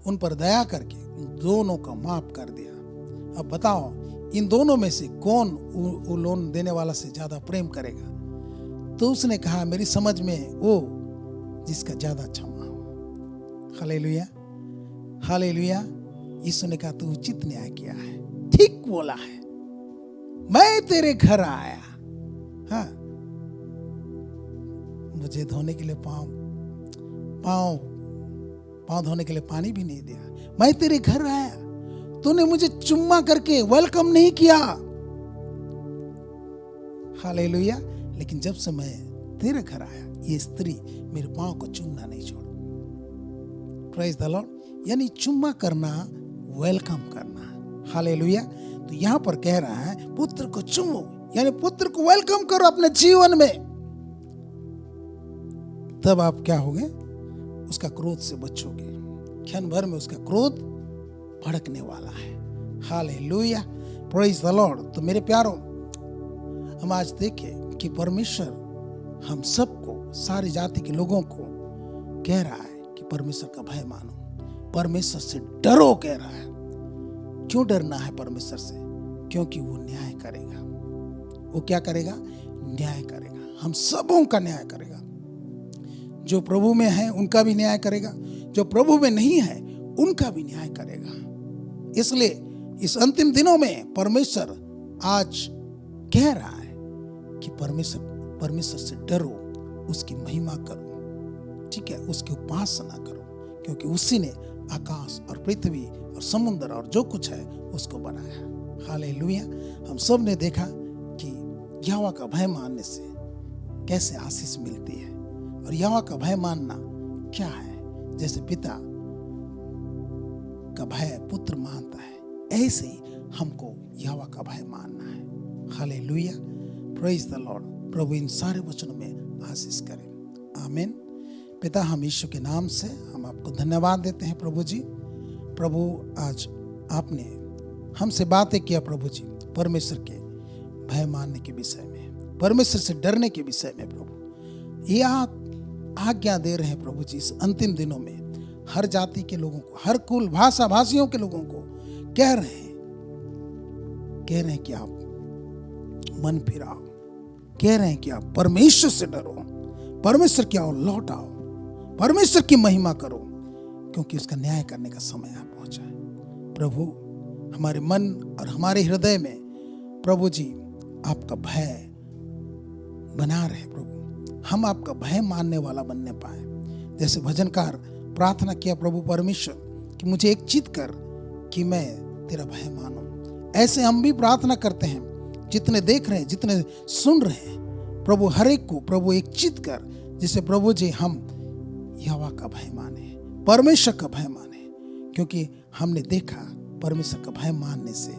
उन पर दया करके उन दोनों का माफ कर दिया। अब बताओ, इन दोनों में से कौन वो लोन देने वाला से ज्यादा प्रेम करेगा? तो उसने कहा, मेरी समझ में वो जिसका ज्यादा क्षमा हो। Hallelujah, hallelujah. यीशु ने कहा, तू उचित न्याय किया है, ठीक बोला है। मैं तेरे घर आया, हाँ, मुझे धोने के लिए पांव धोने के लिए पानी भी नहीं दिया। मैं तेरे घर आया, तूने मुझे चुम्मा करके वेलकम नहीं किया। हालेलुया। लेकिन जब से मैं तेरे घर आया, ये स्त्री मेरे पांव को चूमना नहीं छोड़ी। Praise the lord. यानी चुम्मा करना, वेलकम करना। हालेलुया। तो यहां पर कह रहा है, पुत्र को चुमो, यानी पुत्र को वेलकम करो अपने जीवन में। तब आप क्या होगे? उसका क्रोध से बचोगे। क्षण भर में उसका क्रोध भड़कने वाला है। Hallelujah, praise the Lord. तो मेरे प्यारों, हम आज देखें कि परमेश्वर हम सबको, सारी जाति के लोगों को कह रहा है कि परमेश्वर का भय मानो, परमेश्वर से डरो कह रहा है। क्यों डरना है परमेश्वर से? क्योंकि वो न्याय करेगा। वो क्या करेगा? न्याय करेगा। हम सबों का न्याय करेगा। जो प्रभु में है उनका भी न्याय करेगा, जो प्रभु में नहीं है उनका भी न्याय करेगा। इसलिए इस अंतिम दिनों में परमेश्वर आज कह रहा है कि परमेश्वर से डरो, उसकी महिमा करो, ठीक है, उसकी उपासना करो, क्योंकि उसी ने आकाश और पृथ्वी और समुद्र और जो कुछ है उसको बनाया। हालेलुया। हम सब ने देखा कि यहोवा का भय मानने से कैसे आशीष मिलती है। और यहोवा का भय मानना क्या है? जैसे पिता का भय पुत्र मानता है, ऐसे ही हमको यहोवा का भय मानना है। Hallelujah, praise the lord. प्रभु इन सारे वचनों में आशीष करें। आमीन। पिता, हम यीशु के नाम से हम आपको धन्यवाद देते हैं प्रभु जी। प्रभु, आज आपने हमसे बातें किया प्रभु जी, परमेश्वर के भय मानने के विषय में, परमेश्वर से डरने के विषय में। प्रभु, ये आप आज्ञा दे रहे हैं प्रभु जी, इस अंतिम दिनों में हर जाति के लोगों को, हर कुल भाषा भाषियों के लोगों को कह रहे हैं कि आप मन फिराओ, कह रहे हैं कि आप परमेश्वर से डरो, परमेश्वर की ओर लौट आओ, परमेश्वर की महिमा करो, क्योंकि उसका न्याय करने का समय आ पहुंचा है। प्रभु, हमारे मन और हमारे हृदय में प्रभु जी आपका भय बना रहे प्रभु, हम आपका भय मानने वाला बनने पाए। जैसे भजनकार प्रार्थना किया प्रभु परमेश्वर कि मुझे एक चित कर कि मैं तेरा भय मानूं, ऐसे हम भी प्रार्थना करते हैं। जितने देख रहे हैं, जितने सुन रहे हैं प्रभु, हर एक को प्रभु एक चित कर, जिसे प्रभु जी हम यहोवा का भय माने, परमेश्वर का भय माने, क्योंकि हमने देखा परमेश्वर का भय मानने से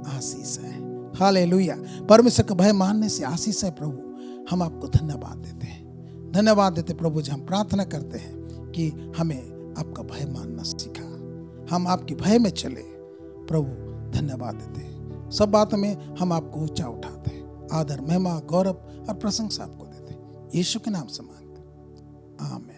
आशीष है। हालेलुया, परमेश्वर का भय मानने से आशीष है। प्रभु, हम आपको धन्यवाद देते हैं, धन्यवाद देते प्रभु जी। हम प्रार्थना करते हैं कि हमें आपका भय मानना सिखा, हम आपके भय में चले। प्रभु, धन्यवाद देते हैं। सब बातों में हम आपको ऊंचा उठाते हैं, आदर, महिमा, गौरव और प्रशंसा आपको देते हैं। यीशु के नाम से मांगते हैं, आमीन।